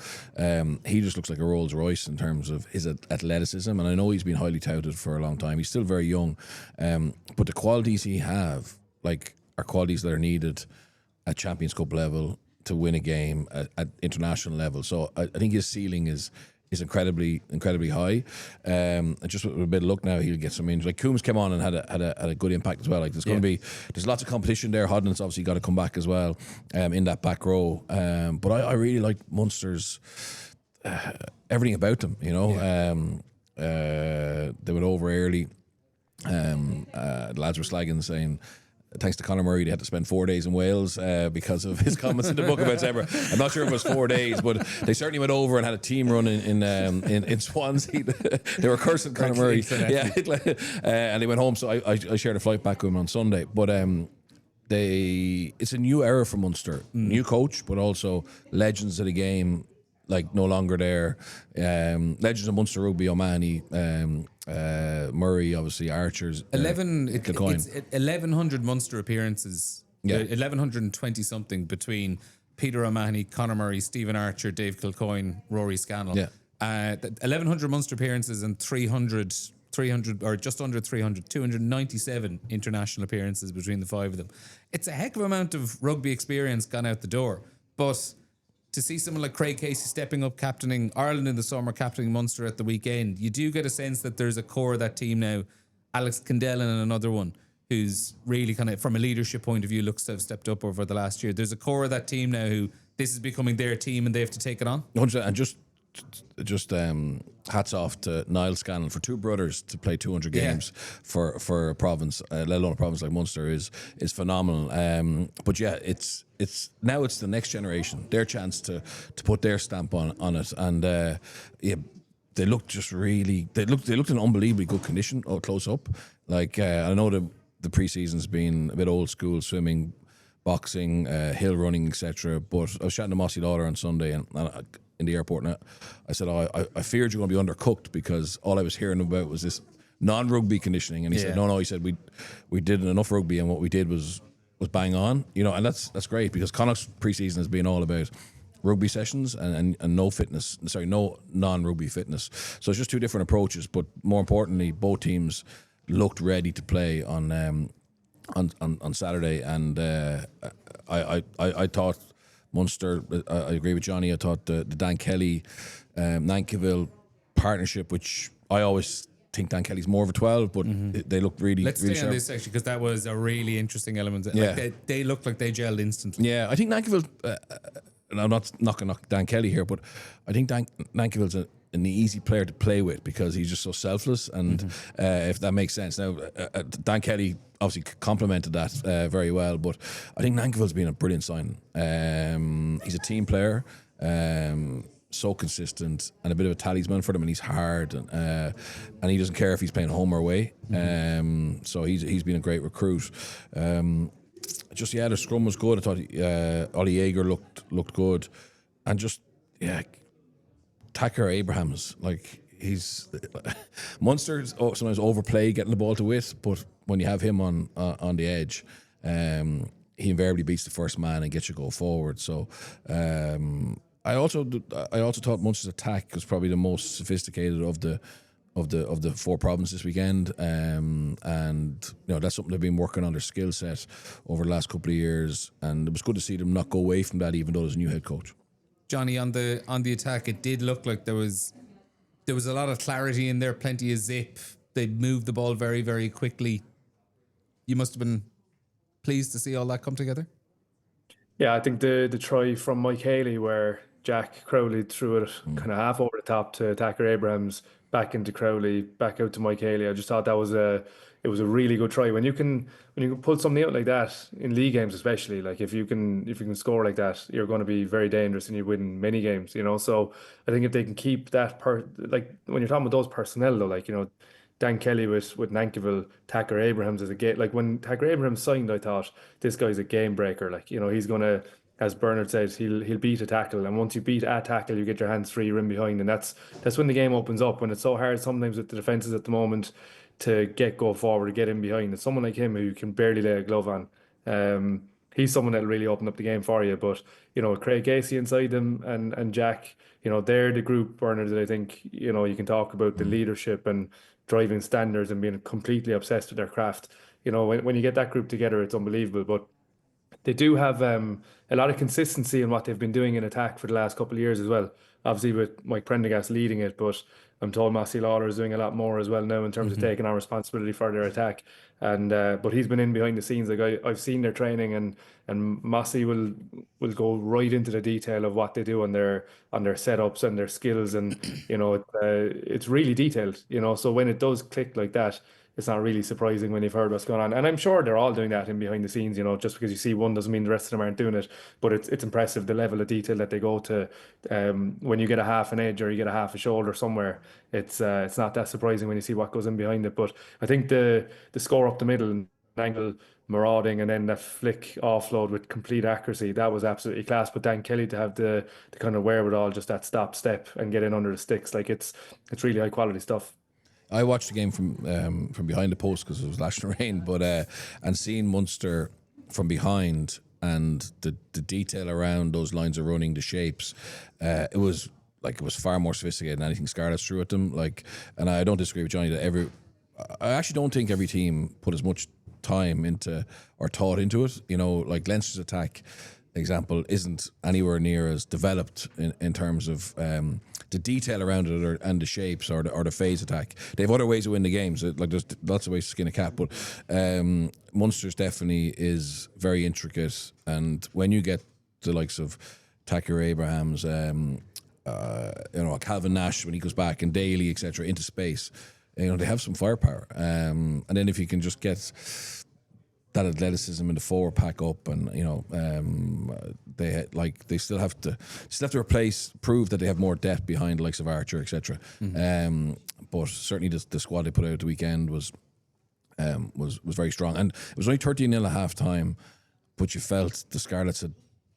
he just looks like a Rolls Royce in terms of his athleticism. And I know he's been highly touted for a long time. He's still very young. But the qualities he have, are qualities that are needed at Champions Cup level to win a game at international level. So I think his ceiling is incredibly high. And just with a bit of luck now, he'll get some injuries. Like Coombs came on and had a good impact as well. Like there's lots of competition there. Hodnan's obviously got to come back as well in that back row. But I really like Munster's everything about them. They went over early. The lads were slagging, saying, thanks to Conor Murray, they had to spend 4 days in Wales because of his comments in the book about Zebra. I'm not sure if it was 4 days, but they certainly went over and had a team run in Swansea. They were cursing Conor Murray. Yeah, and they went home. So I shared a flight back with him on Sunday. But it's a new era for Munster. New coach, but also legends of the game, no longer there. Legends of Munster Rugby, O'Mahony, Murray, obviously, Archers. 1,100 Munster appearances. Yeah. 1,120 something between Peter O'Mahony, Conor Murray, Stephen Archer, Dave Kilcoyne, Rory Scannell. Yeah. 1,100 Munster appearances and 300 or just under 300, 297 international appearances between the five of them. It's a heck of an amount of rugby experience gone out the door. But to see someone like Craig Casey stepping up, captaining Ireland in the summer, captaining Munster at the weekend, you do get a sense that there's a core of that team now. Alex Kendellen and another one who's really kind of, from a leadership point of view, looks to have stepped up over the last year. There's a core of that team now who this is becoming their team and they have to take it on. 100%. And just hats off to Niall Scannell for two brothers to play 200 games for a province, let alone a province like Munster, is phenomenal. But yeah, it's now it's the next generation, their chance to put their stamp on it, and they looked in unbelievably good condition close up. I know the pre-season's been a bit old school, swimming, boxing, hill running, etc. But I was chatting to Mossy Lawler on Sunday and in the airport, and I said, I feared you're going to be undercooked because all I was hearing about was this non-rugby conditioning. And he said, no, he said we did enough rugby, and what we did was bang on, and that's great, because Connacht's pre-season has been all about rugby sessions and no non-rugby fitness. So it's just two different approaches, but more importantly, both teams looked ready to play on Saturday, and I thought Munster, I agree with Jonny. I thought the Dan Kelly, Nankiville partnership, which I always think Dan Kelly's more of a 12, but they looked really. Let's really stay sharp on this actually, because that was a really interesting element. Yeah. They looked like they gelled instantly. Yeah, I think Nankiville. And I'm not knocking Dan Kelly here, but I think Nankiville's an easy player to play with because he's just so selfless, and if that makes sense. Now, Dan Kelly obviously complemented that very well, but I think Nankiville's been a brilliant signing. He's a team player, so consistent, and a bit of a talisman for them, and he's hard, and he doesn't care if he's playing home or away. So he's been a great recruit. The scrum was good. I thought Ollie Jaeger looked good, and Tacker Abrahams, he's Munster sometimes overplay getting the ball to Witt, but when you have him on the edge, he invariably beats the first man and gets you go forward. So I also thought Munster's attack was probably the most sophisticated of the four provinces this weekend, and that's something they've been working on their skill set over the last couple of years, and it was good to see them not go away from that, even though there's a new head coach. Jonny, on the attack, it did look like there was a lot of clarity in there, plenty of zip. They moved the ball very, very quickly. You must have been pleased to see all that come together. Yeah, I think the try from Mike Haley where Jack Crowley threw it kind of half over the top to Tacker Abrahams, back into Crowley, back out to Mike Haley. I just thought it was a really good try. When you can pull something out like that in league games, especially, if you can score like that, you're going to be very dangerous and you win many games. So I think if they can keep that when you're talking about those personnel though, Dan Kelly with Nankiville, Tacker Abrahams as a game. When Tacker Abrahams signed, I thought this guy's a game breaker. He's gonna as Bernard said, he'll beat a tackle, and once you beat a tackle, you get your hands free, you're in behind, and that's when the game opens up. When it's so hard sometimes with the defenses at the moment to go forward, to get in behind. It's someone like him who you can barely lay a glove on. He's someone that'll really open up the game for you. But Craig Casey inside them and Jack, they're the group, Bernard, that I think you can talk about the leadership and driving standards and being completely obsessed with their craft. When you get that group together, it's unbelievable. But they do have a lot of consistency in what they've been doing in attack for the last couple of years as well. Obviously, with Mike Prendergast leading it, but I'm told Massey Lawler is doing a lot more as well now in terms of taking on responsibility for their attack. And but he's been in behind the scenes. Like I've seen their training, and Massey will go right into the detail of what they do on their setups and their skills, and it's really detailed. So when it does click like that, it's not really surprising when you've heard what's going on. And I'm sure they're all doing that in behind the scenes, just because you see one doesn't mean the rest of them aren't doing it. But it's impressive the level of detail that they go to. When you get a half an edge or you get a half a shoulder somewhere, it's not that surprising when you see what goes in behind it. But I think the score up the middle and angle marauding and then that flick offload with complete accuracy, that was absolutely class. But Dan Kelly to have the kind of wherewithal, just that step and get in under the sticks, like it's really high quality stuff. I watched the game from behind the post because it was lashing rain, but and seeing Munster from behind and the detail around those lines of running, the shapes, it was far more sophisticated than anything Scarlets threw at them. And I don't disagree with Jonny that I actually don't think every team put as much time into or thought into it. Like Leinster's attack example isn't anywhere near as developed in terms of the detail around it and the shapes or the phase attack. They have other ways to win the games. There's lots of ways to skin a cat, but Munster's definitely is very intricate. And when you get the likes of Takir Abrahams, Calvin Nash when he goes back, and Daly, etc., into space, they have some firepower. And then if you can just get that athleticism in the forward pack up, and they still have to prove that they have more depth behind the likes of Archer, etc. But certainly the squad they put out at the weekend was very strong, and it was only 13-0 at half time, but you felt the Scarlets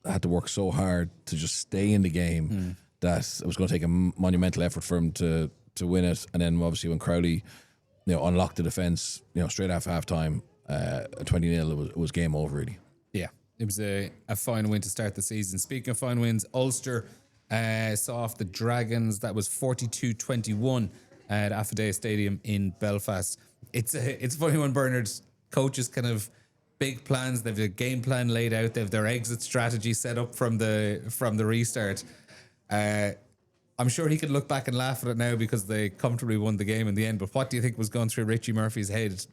had to work so hard to just stay in the game that it was going to take a monumental effort for them to win it. And then obviously when Crowley unlocked the defence straight after half time, 20-0, it was game over really. Yeah, it was a fine win to start the season. Speaking of fine wins, Ulster saw off the Dragons. That was 42-21 at Affidea Stadium in Belfast. It's funny when Bernard's coaches kind of big plans. They've a game plan laid out. They have their exit strategy set up from the restart. I'm sure he could look back and laugh at it now because they comfortably won the game in the end. But what do you think was going through Richie Murphy's head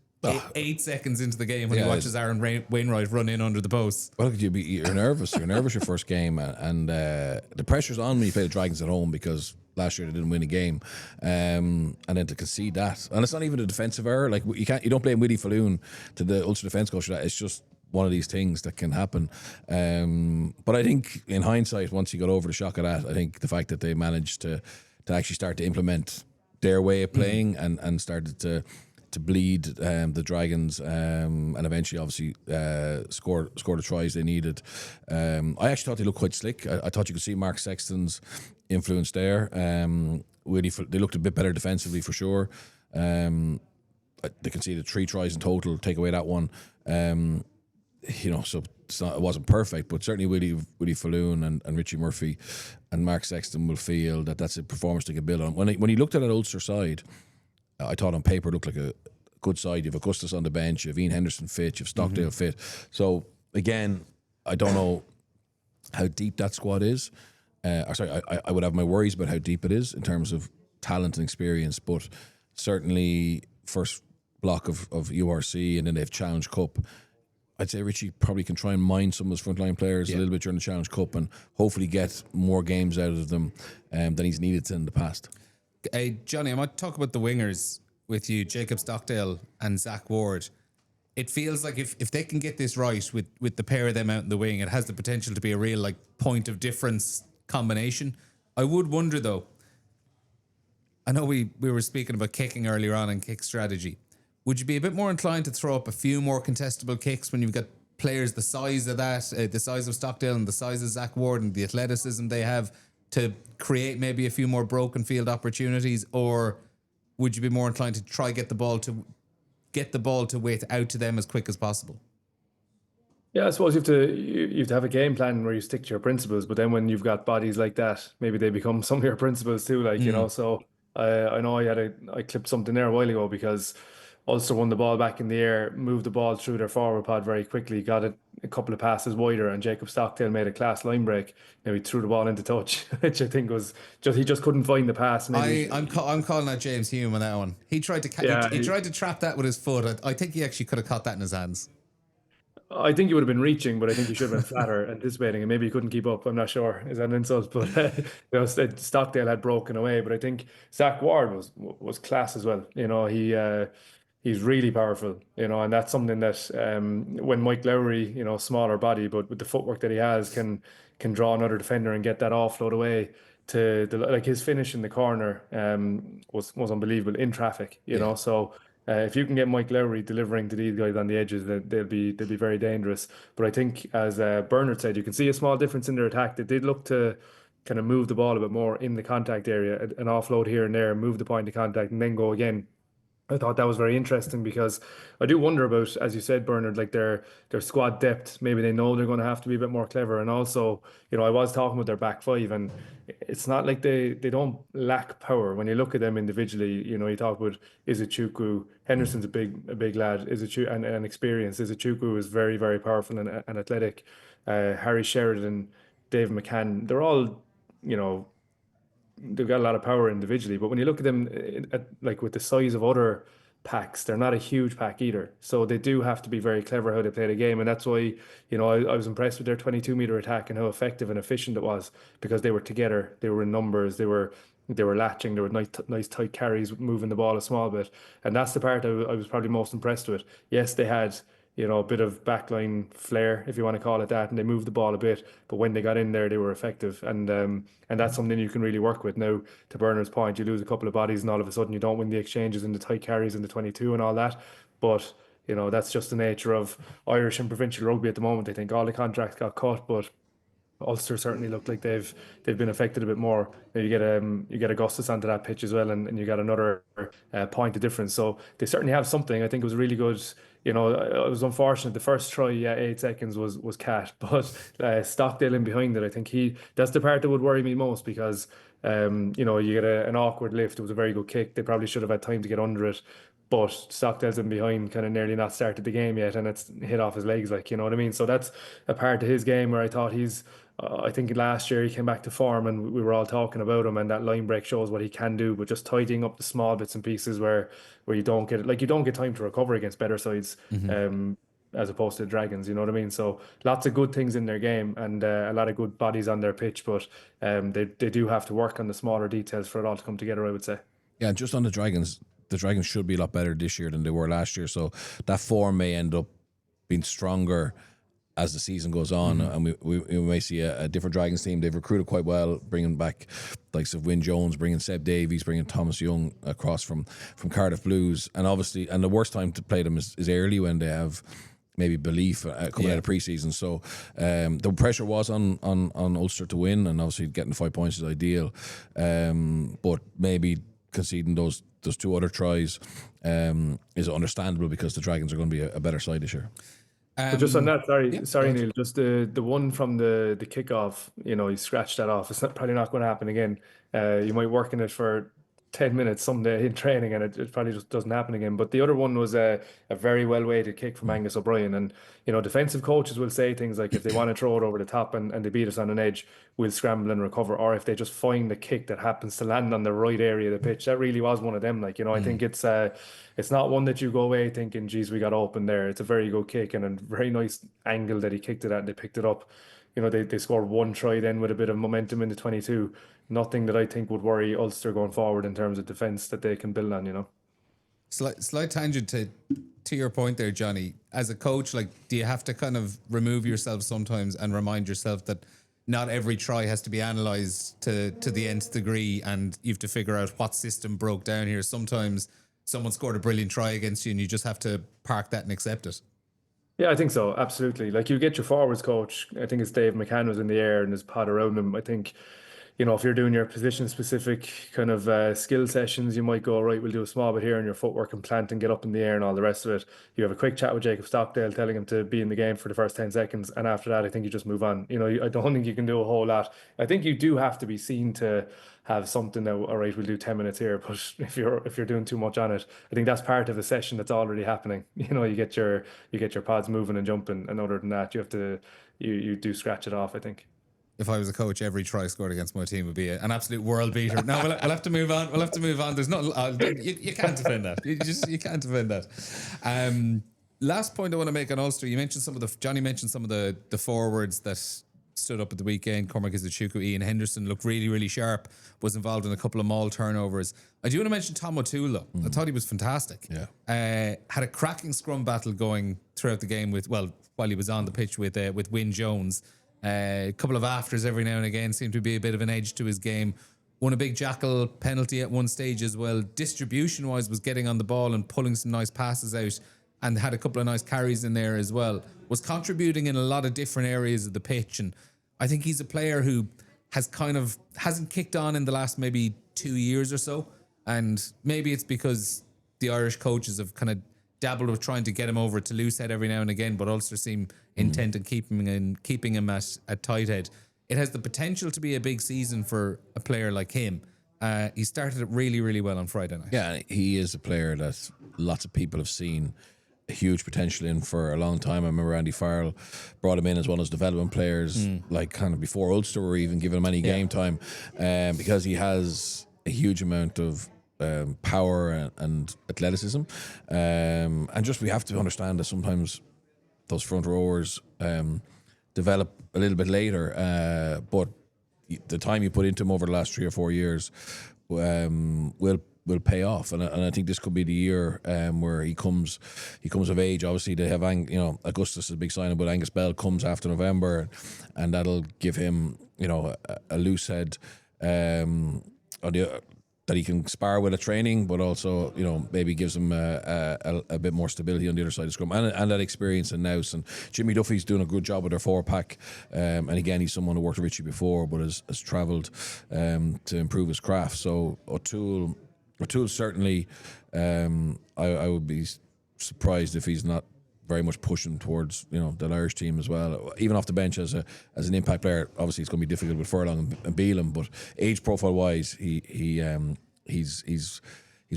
8 seconds into the game when he watches Aaron Wainwright run in under the post? Well, you're nervous. You're nervous your first game, and the pressure's on when you play the Dragons at home because last year they didn't win a game, and then to concede that, and it's not even a defensive error. Like you don't blame Willie Falloon to the Ulster defence coach for that. It's just one of these things that can happen. But I think in hindsight, once you got over the shock of that, I think the fact that they managed to actually start to implement their way of playing and started to bleed the Dragons and eventually obviously score the tries they needed. I actually thought they looked quite slick. I thought you could see Mark Sexton's influence there. They looked a bit better defensively for sure. They conceded 3 tries in total, take away that one. So it wasn't perfect, but certainly Willie Falloon and Richie Murphy and Mark Sexton will feel that that's a performance they can build on. When he looked at that Ulster side, I thought on paper it looked like a good side. You have Augustus on the bench, you have Ian Henderson fit, you have Stockdale fit. So again, I don't know how deep that squad is. I would have my worries about how deep it is in terms of talent and experience, but certainly first block of URC and then they have Challenge Cup. I'd say Richie probably can try and mine some of his frontline players a little bit during the Challenge Cup and hopefully get more games out of them than he's needed to in the past. Jonny, I might talk about the wingers with you, Jacob Stockdale and Zach Ward. It feels like if they can get this right with the pair of them out in the wing, it has the potential to be a real point of difference combination. I would wonder though, I know we were speaking about kicking earlier on and kick strategy. Would you be a bit more inclined to throw up a few more contestable kicks when you've got players the size of that, the size of Stockdale and the size of Zach Ward and the athleticism they have to create maybe a few more broken field opportunities, or would you be more inclined to try get the ball to width out to them as quick as possible? Yeah, I suppose you have to have a game plan where you stick to your principles, but then when you've got bodies like that, maybe they become some of your principles too. Like so I know I clipped something there a while ago because Ulster won the ball back in the air, moved the ball through their forward pod very quickly, got it a couple of passes wider, and Jacob Stockdale made a class line break. He threw the ball into touch, which I think was he just couldn't find the pass. I'm calling out James Hume on that one. He tried to he tried to trap that with his foot. I think he actually could have caught that in his hands. I think he would have been reaching, but I think he should have been flatter anticipating, and maybe he couldn't keep up. I'm not sure. Is that an insult? But Stockdale had broken away. But I think Zach Ward was class as well. He's really powerful. And that's something that when Mike Lowry, smaller body, but with the footwork that he has, can draw another defender and get that offload away to like his finish in the corner was unbelievable in traffic. So. If you can get Mike Lowry delivering to these guys on the edges, they'll be very dangerous. But I think, as Bernard said, you can see a small difference in their attack. They did look to kind of move the ball a bit more in the contact area, an offload here and there, move the point of contact, and then go again. I thought that was very interesting because I do wonder about, as you said, Bernard, like their squad depth. Maybe they know they're going to have to be a bit more clever. And also, I was talking with their back five, and it's not like they don't lack power. When you look at them individually, you talk about Izuchukwu, Henderson's a big lad, and experienced. Izuchukwu is very, very powerful and athletic. Harry Sheridan, Dave McCann, they're all, they've got a lot of power individually, but when you look at them like with the size of other packs, they're not a huge pack either. So they do have to be very clever how they play the game, and that's why I was impressed with their 22-meter attack and how effective and efficient it was, because they were together, they were in numbers, they were latching, there were nice tight carries, moving the ball a small bit, and that's the part I was probably most impressed with. Yes, they had a bit of backline flair, if you want to call it that, and they moved the ball a bit, but when they got in there, they were effective, and that's something you can really work with. Now, to Bernard's point, you lose a couple of bodies, and all of a sudden you don't win the exchanges and the tight carries in the 22 and all that, but that's just the nature of Irish and provincial rugby at the moment. I think all the contracts got cut, but Ulster certainly look like they've been affected a bit more. You get Augustus onto that pitch as well, and you got another point of difference. So they certainly have something. I think it was really good. It was unfortunate. The first try, 8 seconds was cat, but Stockdale in behind it. I think that's the part that would worry me most, because you get an awkward lift. It was a very good kick. They probably should have had time to get under it, but Stockdale's in behind, kind of nearly not started the game yet, and it's hit off his legs, like, you know what I mean? So that's a part of his game where I thought I think last year he came back to form, and we were all talking about him, and that line break shows what he can do, but just tidying up the small bits and pieces where you don't get time to recover against better sides, as opposed to Dragons, you know what I mean? So lots of good things in their game, and a lot of good bodies on their pitch, but they do have to work on the smaller details for it all to come together, I would say. Yeah, and just on the Dragons should be a lot better this year than they were last year, so that form may end up being stronger as the season goes on, and we may see a different Dragons team. They've recruited quite well, bringing back likes of Wyn Jones, bringing Seb Davies, bringing Thomas Young across from Cardiff Blues, and obviously, and the worst time to play them is early, when they have maybe belief coming out of pre-season. So the pressure was on Ulster to win, and obviously getting the 5 points is ideal, but maybe conceding those 2 other tries is understandable, because the Dragons are going to be a better side this year. But just on that, sorry, Neil. Just the one from the kickoff, he scratched that off. It's probably not going to happen again. You might work in it for 10 minutes someday in training, and it probably just doesn't happen again. But the other one was a very well weighted kick from Angus O'Brien, and defensive coaches will say things like, if they want to throw it over the top and they beat us on an edge, we'll scramble and recover, or if they just find the kick that happens to land on the right area of the pitch. That really was one of them. I think it's not one that you go away thinking, geez, we got open there. It's a very good kick and a very nice angle that he kicked it at, and they picked it up. They scored 1 try then with a bit of momentum in the 22. Nothing that I think would worry Ulster going forward in terms of defence that they can build on, Slight tangent to your point there, Johnny. As a coach, do you have to kind of remove yourself sometimes and remind yourself that not every try has to be analysed to the nth degree, and you have to figure out what system broke down here? Sometimes someone scored a brilliant try against you, and you just have to park that and accept it. Yeah, I think so. Absolutely. Like you get your forwards coach. I think it's Dave McCann was in the air and his pod around him. I think, if you're doing your position specific kind of skill sessions, you might go, right, we'll do a small bit here on your footwork and plant and get up in the air and all the rest of it. You have a quick chat with Jacob Stockdale telling him to be in the game for the first 10 seconds. And after that, I think you just move on. I don't think you can do a whole lot. I think you do have to be seen to have something that, all right, we'll do 10 minutes here. But if you're doing too much on it, I think that's part of a session that's already happening. You get your pods moving and jumping. And other than that, you do scratch it off, I think. If I was a coach, every try scored against my team would be an absolute world beater. No, we'll have to move on. We'll have to move on. There's not. You can't defend that. You can't defend that. Last point I want to make on Ulster. You mentioned Jonny mentioned some of the forwards that stood up at the weekend. Cormac Izuchuku, Ian Henderson looked really, really sharp. Was involved in a couple of maul turnovers. I do want to mention Tom O'Toole though. I thought he was fantastic. Yeah. Had a cracking scrum battle going throughout the game while he was on the pitch with Wyn Jones. A couple of afters every now and again seemed to be a bit of an edge to his game. Won a big jackal penalty at one stage as well. Distribution wise was getting on the ball and pulling some nice passes out, and had a couple of nice carries in there as well. Was contributing in a lot of different areas of the pitch, and I think he's a player who hasn't kicked on in the last maybe 2 years or so, and maybe it's because the Irish coaches have kind of dabbled with trying to get him over to loose head every now and again, but Ulster seem intent on keeping him at tight head. It has the potential to be a big season for a player like him. He started it really, really well on Friday night. Yeah, he is a player that lots of people have seen a huge potential in for a long time. I remember Andy Farrell brought him in as one of his development players, like kind of before Ulster were even giving him any game time, because he has a huge amount of power and athleticism, and just we have to understand that sometimes those front rowers develop a little bit later, but the time you put into him over the last 3 or 4 years will pay off, and I think this could be the year where he comes of age. Obviously, they have Augustus is a big signing, but Angus Bell comes after November, and that'll give him a loose head that he can spar with at training, but also maybe gives him a bit more stability on the other side of the scrum, and that experience in Nous. And Jimmy Duffy's doing a good job with their 4-pack, and again he's someone who worked with Richie before, but has travelled to improve his craft. So O'Toole certainly, I would be surprised if he's not very much pushing towards the Irish team as well, even off the bench as an impact player. Obviously, it's going to be difficult with Furlong and Beelum, but age profile wise, he's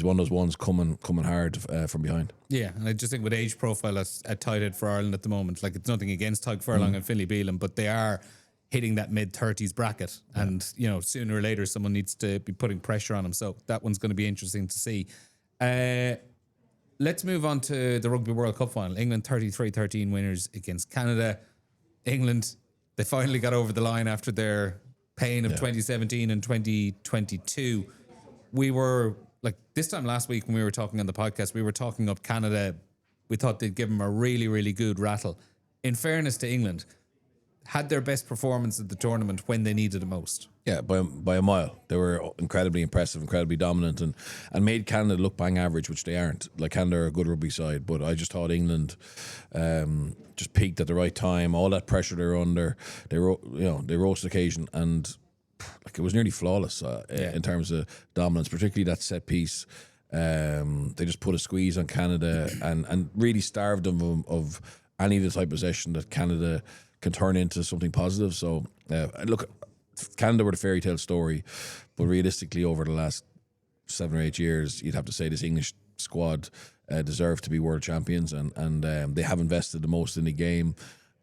one of those ones coming hard from behind. Yeah, and I just think with age profile at tight head for Ireland at the moment, like it's nothing against Tadhg Furlong and Finlay Beelum, but they are hitting that mid-30s bracket, and sooner or later someone needs to be putting pressure on them. So that one's going to be interesting to see. Let's move on to the Rugby World Cup final. England 33-13 winners against Canada. England, they finally got over the line after their pain of 2017 and 2022. We were, like, this time last week when we were talking on the podcast, we were talking up Canada. We thought they'd give them a really, really good rattle. In fairness to England, had their best performance at the tournament when they needed it most. Yeah, by a mile. They were incredibly impressive, incredibly dominant, and made Canada look bang average, which they aren't. Like, Canada are a good rugby side, but I just thought England just peaked at the right time. All that pressure they're under, they rose to the occasion, and like it was nearly flawless in terms of dominance, particularly that set piece. They just put a squeeze on Canada and really starved them of any of the type of possession that Canada can turn into something positive. So look, Canada were the fairy tale story, but realistically over the last 7 or 8 years, you'd have to say this English squad deserve to be world champions, and they have invested the most in the game.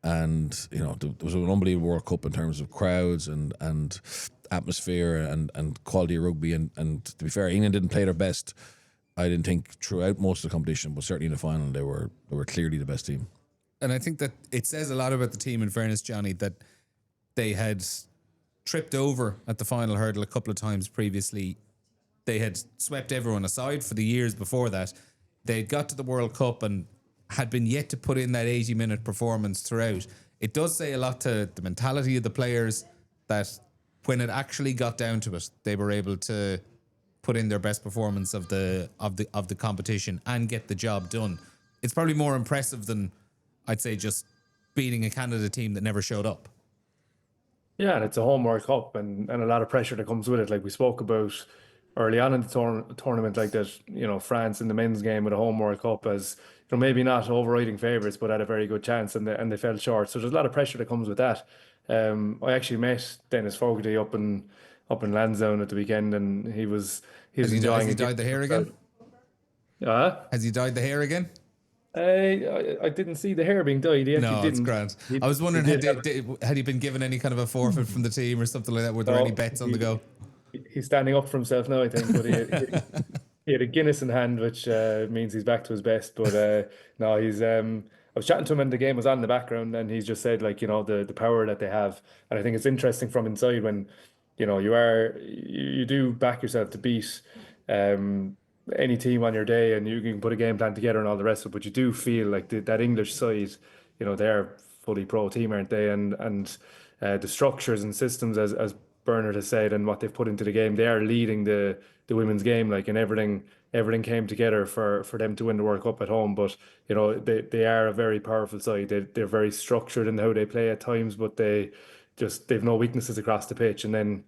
And there was an unbelievable World Cup in terms of crowds and atmosphere and quality of rugby, and to be fair, England didn't play their best, I didn't think, throughout most of the competition, but certainly in the final they were clearly the best team. And I think that it says a lot about the team, in fairness, Jonny, that they had tripped over at the final hurdle a couple of times previously. They had swept everyone aside for the years before that. They got to the World Cup and had been yet to put in that 80-minute performance throughout. It does say a lot to the mentality of the players that when it actually got down to it, they were able to put in their best performance of the competition and get the job done. It's probably more impressive than I'd say just beating a Canada team that never showed up. Yeah, and it's a home World Cup and a lot of pressure that comes with it. Like we spoke about early on in the tournament, like that, France in the men's game with a home World Cup as, maybe not overriding favourites, but had a very good chance and they fell short. So there's a lot of pressure that comes with that. I actually met Dennis Fogarty up in Lansdowne at the weekend, and he was enjoying Has he dyed the hair again? Has he dyed the hair again? I didn't see the hair being dyed. He actually No, didn't. it's grand. I was wondering, had he been given any kind of a forfeit from the team or something like that? Were there any bets on the go? He's standing up for himself now, I think. But he had a Guinness in hand, which means he's back to his best. But no, he's. I was chatting to him, and the game was on in the background, and he's just said, like, the power that they have, and I think it's interesting from inside when, you do back yourself to beat any team on your day, and you can put a game plan together and all the rest of it. But you do feel like that English side, they're fully pro team, aren't they? And the structures and systems, as Bernard has said, and what they've put into the game, they are leading the women's game, like, and everything came together for them to win the World Cup at home. But they are a very powerful side. They're very structured in how they play at times, but they've no weaknesses across the pitch. And then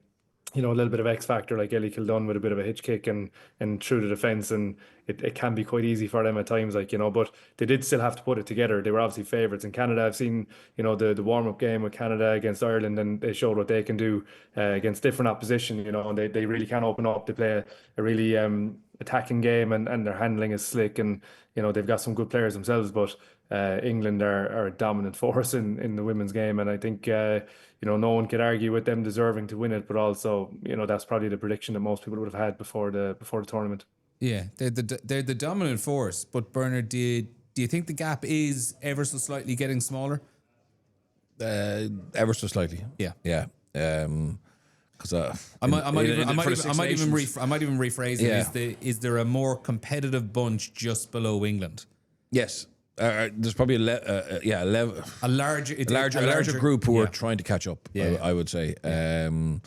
a little bit of X factor like Ellie Kildun with a bit of a hitch kick and through the defence, and it can be quite easy for them at times, like, but they did still have to put it together. They were obviously favourites in Canada. I've seen, the warm-up game with Canada against Ireland, and they showed what they can do against different opposition, and they really can open up. They play a really attacking game, and their handling is slick, and they've got some good players themselves. But England are a dominant force in the women's game, and I think no one could argue with them deserving to win it. But also, that's probably the prediction that most people would have had before the tournament. Yeah, they're the dominant force. But Bernard, do you think the gap is ever so slightly getting smaller? Ever so slightly. Yeah. Because I might even rephrase it. Yeah. Is there a more competitive bunch just below England? Yes. There's probably a larger group who are trying to catch up. Yeah. I would say.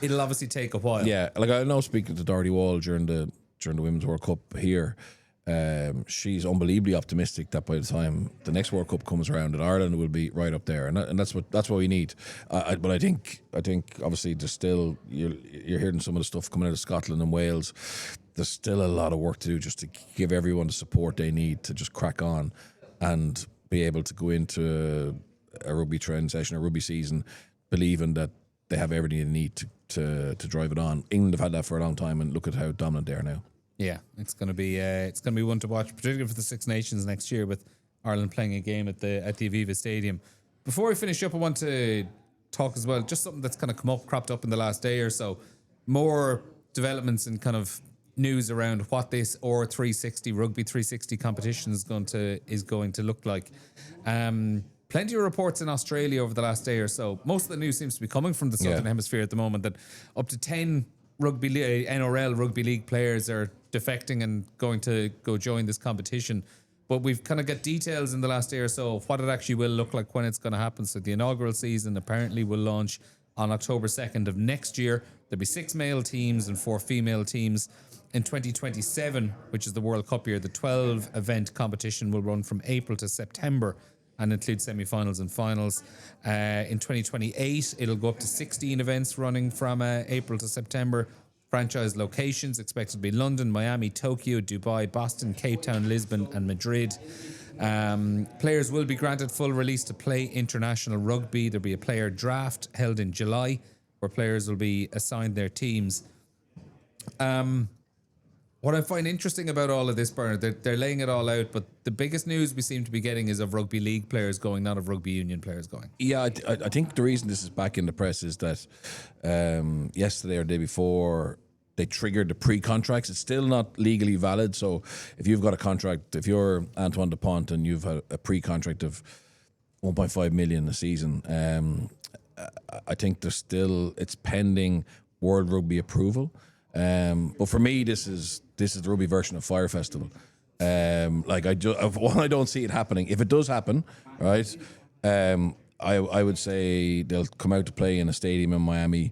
It'll obviously take a while. Yeah, like I know, speaking to Doherty Wall during the Women's World Cup here, she's unbelievably optimistic that by the time the next World Cup comes around, that Ireland will be right up there, and that's what we need. But I think obviously there's still, you're hearing some of the stuff coming out of Scotland and Wales. There's still a lot of work to do just to give everyone the support they need to just crack on and be able to go into a rugby training session, a rugby season, believing that they have everything they need to drive it on. England have had that for a long time, and look at how dominant they are now. Yeah, it's gonna be one to watch, particularly for the Six Nations next year, with Ireland playing a game at the Aviva Stadium. Before we finish up, I want to talk as well, just something that's kind of cropped up in the last day or so. More developments and kind of news around what this R360 Rugby 360 competition is going to look like. Plenty of reports in Australia over the last day or so. Most of the news seems to be coming from the Southern Hemisphere at the moment, that up to 10 NRL Rugby League players are defecting and going to go join this competition. But we've kind of got details in the last day or so of what it actually will look like when it's going to happen. So the inaugural season apparently will launch on October 2nd of next year. There'll be 6 male teams and 4 female teams. In 2027, which is the World Cup year, the 12-event competition will run from April to September and include semi-finals and finals. In 2028, it'll go up to 16 events running from April to September. Franchise locations expected to be London, Miami, Tokyo, Dubai, Boston, Cape Town, Lisbon and Madrid. Players will be granted full release to play international rugby. There'll be a player draft held in July where players will be assigned their teams. What I find interesting about all of this, Bernard, they're laying it all out, but the biggest news we seem to be getting is of rugby league players going, not of rugby union players going. Yeah, I think the reason this is back in the press is that yesterday or the day before, they triggered the pre-contracts. It's still not legally valid, so if you've got a contract, if you're Antoine Dupont and you've had a pre-contract of 1.5 million a season, I think it's pending World Rugby approval. But for me, this is the rugby version of Fire Festival. I don't see it happening. If it does happen, right, I would say they'll come out to play in a stadium in Miami,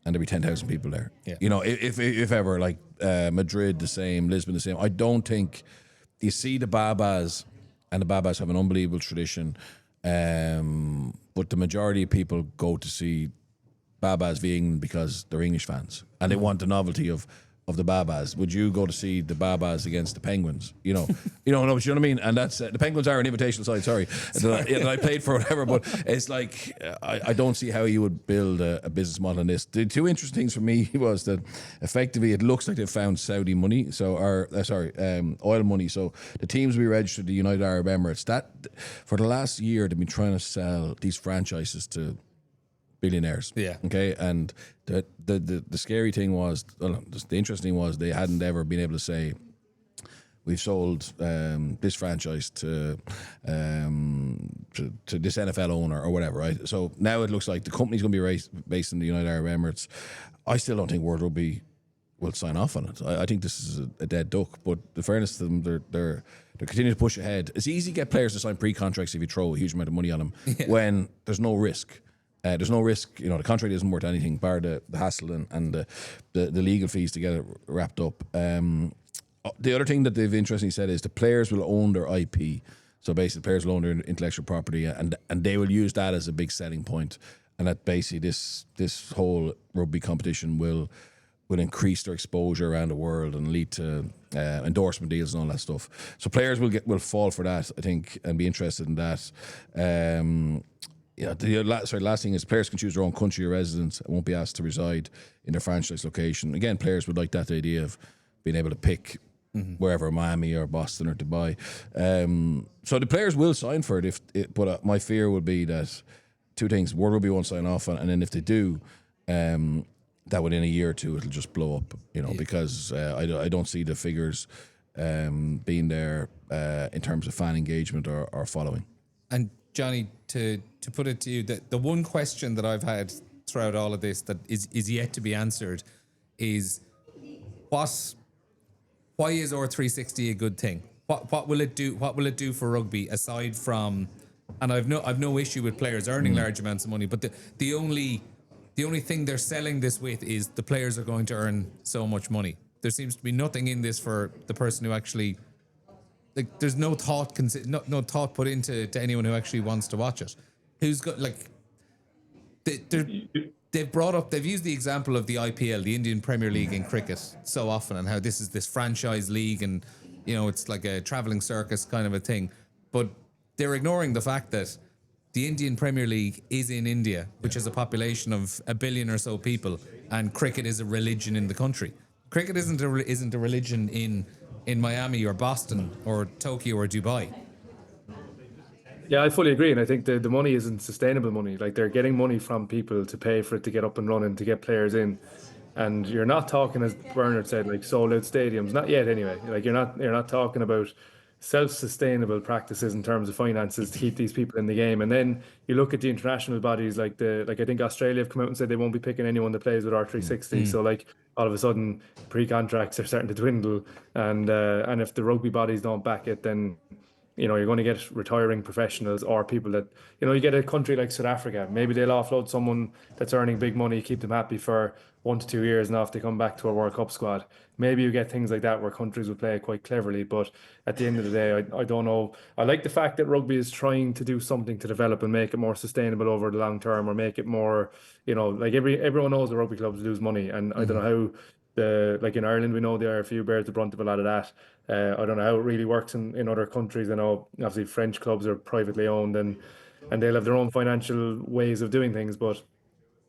and there'll be 10,000 people there. Yeah. If ever, like Madrid the same, Lisbon the same. I don't think you see the Babas, and the Babas have an unbelievable tradition. But the majority of people go to see Babas v England because they're English fans and they want the novelty of the Babas. Would you go to see the Babas against the Penguins? You know what I mean? And that's the Penguins are an invitational side. Sorry. That I played for, whatever. But it's like I don't see how you would build a business model on this. The two interesting things for me was that effectively it looks like they've found Saudi money, oil money. So the teams we registered, the United Arab Emirates, that for the last year they've been trying to sell these franchises to billionaires. Yeah. Okay. And the scary thing was, the interesting was they hadn't ever been able to say, we've sold this franchise to this NFL owner or whatever, right? So now it looks like the company's going to be based in the United Arab Emirates. I still don't think World Rugby will sign off on it. I think this is a dead duck. But in fairness to them, they're continuing to push ahead. It's easy to get players to sign pre-contracts if you throw a huge amount of money on them when there's no risk. There's no risk, the contract isn't worth anything bar the hassle and the legal fees to get it wrapped up. The other thing that they've interestingly said is the players will own their IP. So basically, players will own their intellectual property and they will use that as a big selling point. And that basically this whole rugby competition will increase their exposure around the world and lead to endorsement deals and all that stuff. So players will fall for that, I think, and be interested in that. The last thing is players can choose their own country of residence and won't be asked to reside in their franchise location. Again, players would like that idea of being able to pick wherever, Miami or Boston or Dubai. So the players will sign for it, but my fear would be that two things: World Rugby won't sign off on it, and then if they do, that within a year or two it'll just blow up. Because I don't see the figures being there in terms of fan engagement or following. And Jonny, to put it to you, the one question that I've had throughout all of this that is yet to be answered is why is R360 a good thing? What will it do? What will it do for rugby aside from? And I've no issue with players earning large amounts of money, but the only thing they're selling this with is the players are going to earn so much money. There seems to be nothing in this for the person who actually. There's no thought no thought put into anyone who actually wants to watch it. Who's got they've used the example of the IPL, the Indian Premier League in cricket, so often, and how this is this franchise league, and it's like a traveling circus kind of a thing. But they're ignoring the fact that the Indian Premier League is in India, which has a population of 1 billion or so people, and cricket is a religion in the country. Cricket isn't a religion in Miami or Boston or Tokyo or Dubai. Yeah, I fully agree, and I think the money isn't sustainable money. Like, they're getting money from people to pay for it to get up and running, to get players in, and you're not talking, as Bernard said, like sold out stadiums, not yet anyway. Like, you're not talking about self-sustainable practices in terms of finances to keep these people in the game. And then you look at the international bodies, like I think Australia have come out and said they won't be picking anyone that plays with R360. So like all of a sudden pre-contracts are starting to dwindle, and if the rugby bodies don't back it, then you're going to get retiring professionals or people that, you get a country like South Africa, maybe they'll offload someone that's earning big money, keep them happy for 1 to 2 years, and off they come back to a World Cup squad. Maybe you get things like that where countries will play it quite cleverly, but at the end of the day, I don't know. I like the fact that rugby is trying to do something to develop and make it more sustainable over the long term, or make it more, like everyone knows the rugby clubs lose money, and I don't know how like in Ireland, we know the RFU bears the brunt of a lot of that. I don't know how it really works in other countries. I know obviously French clubs are privately owned and they'll have their own financial ways of doing things, but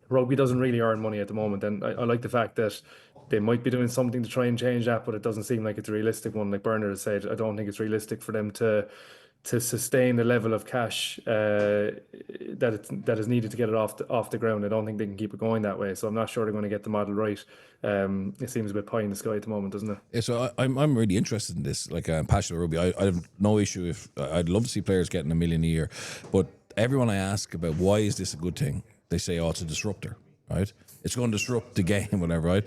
rugby doesn't really earn money at the moment. And I like the fact that they might be doing something to try and change that, but it doesn't seem like it's a realistic one. Like Bernard has said, I don't think it's realistic for them to sustain the level of cash that is needed to get it off the ground. I don't think they can keep it going that way. So I'm not sure they're going to get the model right. It seems a bit pie in the sky at the moment, doesn't it? Yeah, so I'm really interested in this. Like, I'm passionate about rugby. I have no issue if I'd love to see players getting $1 million a year, but everyone I ask about why is this a good thing, they say, oh, it's a disruptor, right? It's going to disrupt the game, whatever, right?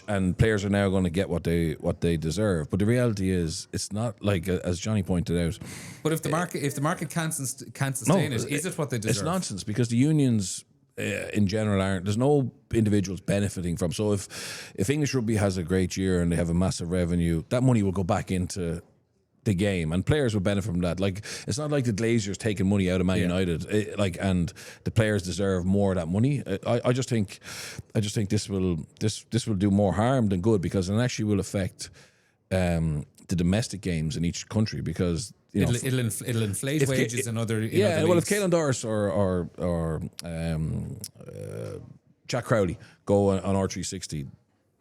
And players are now going to get what they deserve. But the reality is, it's not like, as Jonny pointed out. But if the market can't sustain it, is it what they deserve? It's nonsense, because the unions in general aren't. There's no individuals benefiting from. So if English rugby has a great year and they have a massive revenue, that money will go back into the game, and players will benefit from that. Like, it's not like the Glazers taking money out of Man United, and the players deserve more of that money. I just think this will do more harm than good, because it actually will affect the domestic games in each country, because it'll inflate wages in other if leagues. Caelan Doris or Jack Crowley go on R360,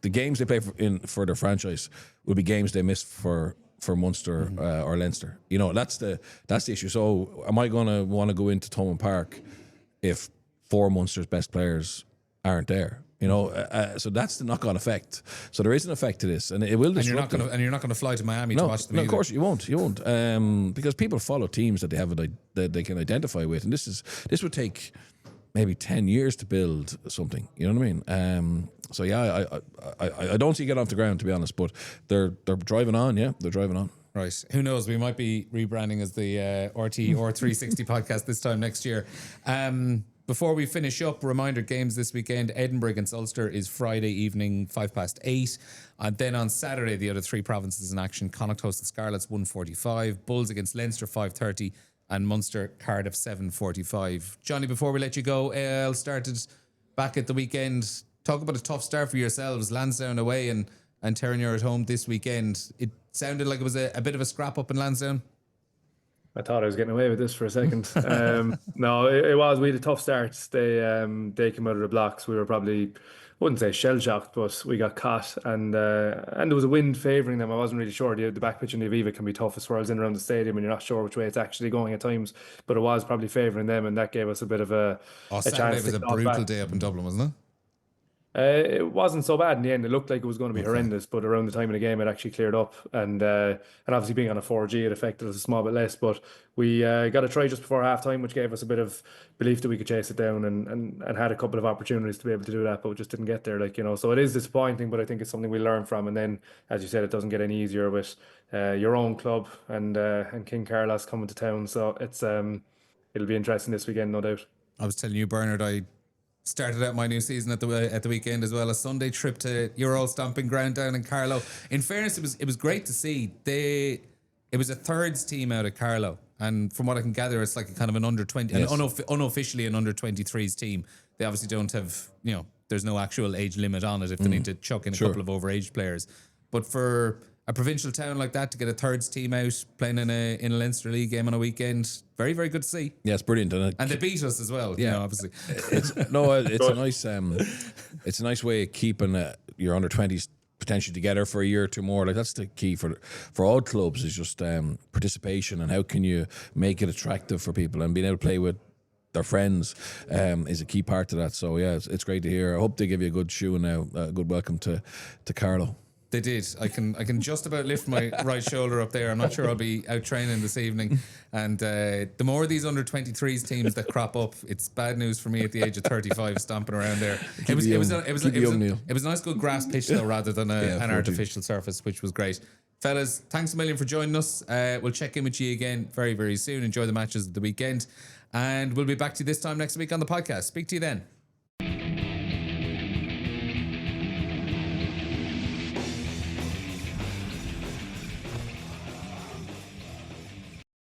the games they play for their franchise will be games they miss for Munster or Leinster. That's the issue. So am I going to want to go into Thomond Park if 4 Munster's best players aren't there? So that's the knock-on effect. So there is an effect to this, and it will disrupt. And you're not going to fly to Miami to watch them. No, of course you won't. You won't, because people follow teams that that they can identify with, and this would take maybe 10 years to build something. You know what I mean? So yeah, I don't see it getting off the ground, to be honest, but they're driving on. Yeah, they're driving on. Right. Who knows? We might be rebranding as the RTÉ or 360 podcast this time next year. Before we finish up, reminder, games this weekend. Edinburgh against Ulster is Friday evening, 8:05. And then on Saturday, the other 3 provinces in action. Connacht host the Scarlets, 1:45. Bulls against Leinster, 5:30. And Munster, Cardiff, 7:45. Jonny, before we let you go, AIL started back at the weekend. Talk about a tough start for yourselves. Lansdowne away and Terranure at home this weekend. It sounded like it was a bit of a scrap up in Lansdowne. I thought I was getting away with this for a second. No, it was. We had a tough start. They came out of the blocks. We were probably, I wouldn't say shell shocked, but we got caught, and there was a wind favouring them. I wasn't really sure. The back pitch in the Aviva can be tough as far as in around the stadium, and you're not sure which way it's actually going at times. But it was probably favouring them, and that gave us a bit of a Saturday chance. was a brutal day up in Dublin, wasn't it? It wasn't so bad in the end. It looked like it was going to be horrendous, but around the time of the game, it actually cleared up. And obviously being on a 4G, it affected us a small bit less. But we got a try just before half time, which gave us a bit of belief that we could chase it down, and had a couple of opportunities to be able to do that, but we just didn't get there. So it is disappointing, but I think it's something we learn from. And then, as you said, it doesn't get any easier with your own club and King Carlos coming to town. So it's it'll be interesting this weekend, no doubt. I was telling you, Bernard, I started out my new season at the weekend as well. A Sunday trip to your old stomping ground down in Carlow. In fairness, it was great to see. It was a thirds team out of Carlow, and from what I can gather, it's like a kind of an under 20, unofficially an under 23s team. They obviously don't have, there's no actual age limit on it if they need to chuck in a couple of overage players. But for a provincial town like that to get a thirds team out playing in a Leinster League game on a weekend, very, very good to see. Yeah, it's brilliant, and they beat us as well. Yeah, obviously. It's a nice it's a nice way of keeping your under 20s potentially together for a year or two more. Like, that's the key for all clubs, is just participation, and how can you make it attractive for people, and being able to play with their friends is a key part of that. So yeah, it's great to hear. I hope they give you a good shoe now, a good welcome to Carlow. They did. I can just about lift my right shoulder up there. I'm not sure I'll be out training this evening. And the more of these under 23s teams that crop up, it's bad news for me at the age of 35 stomping around there. It was a nice good grass pitch though, rather than an artificial surface, which was great. Fellas, thanks a million for joining us. We'll check in with you again very, very soon. Enjoy the matches of the weekend, and we'll be back to you this time next week on the podcast. Speak to you then.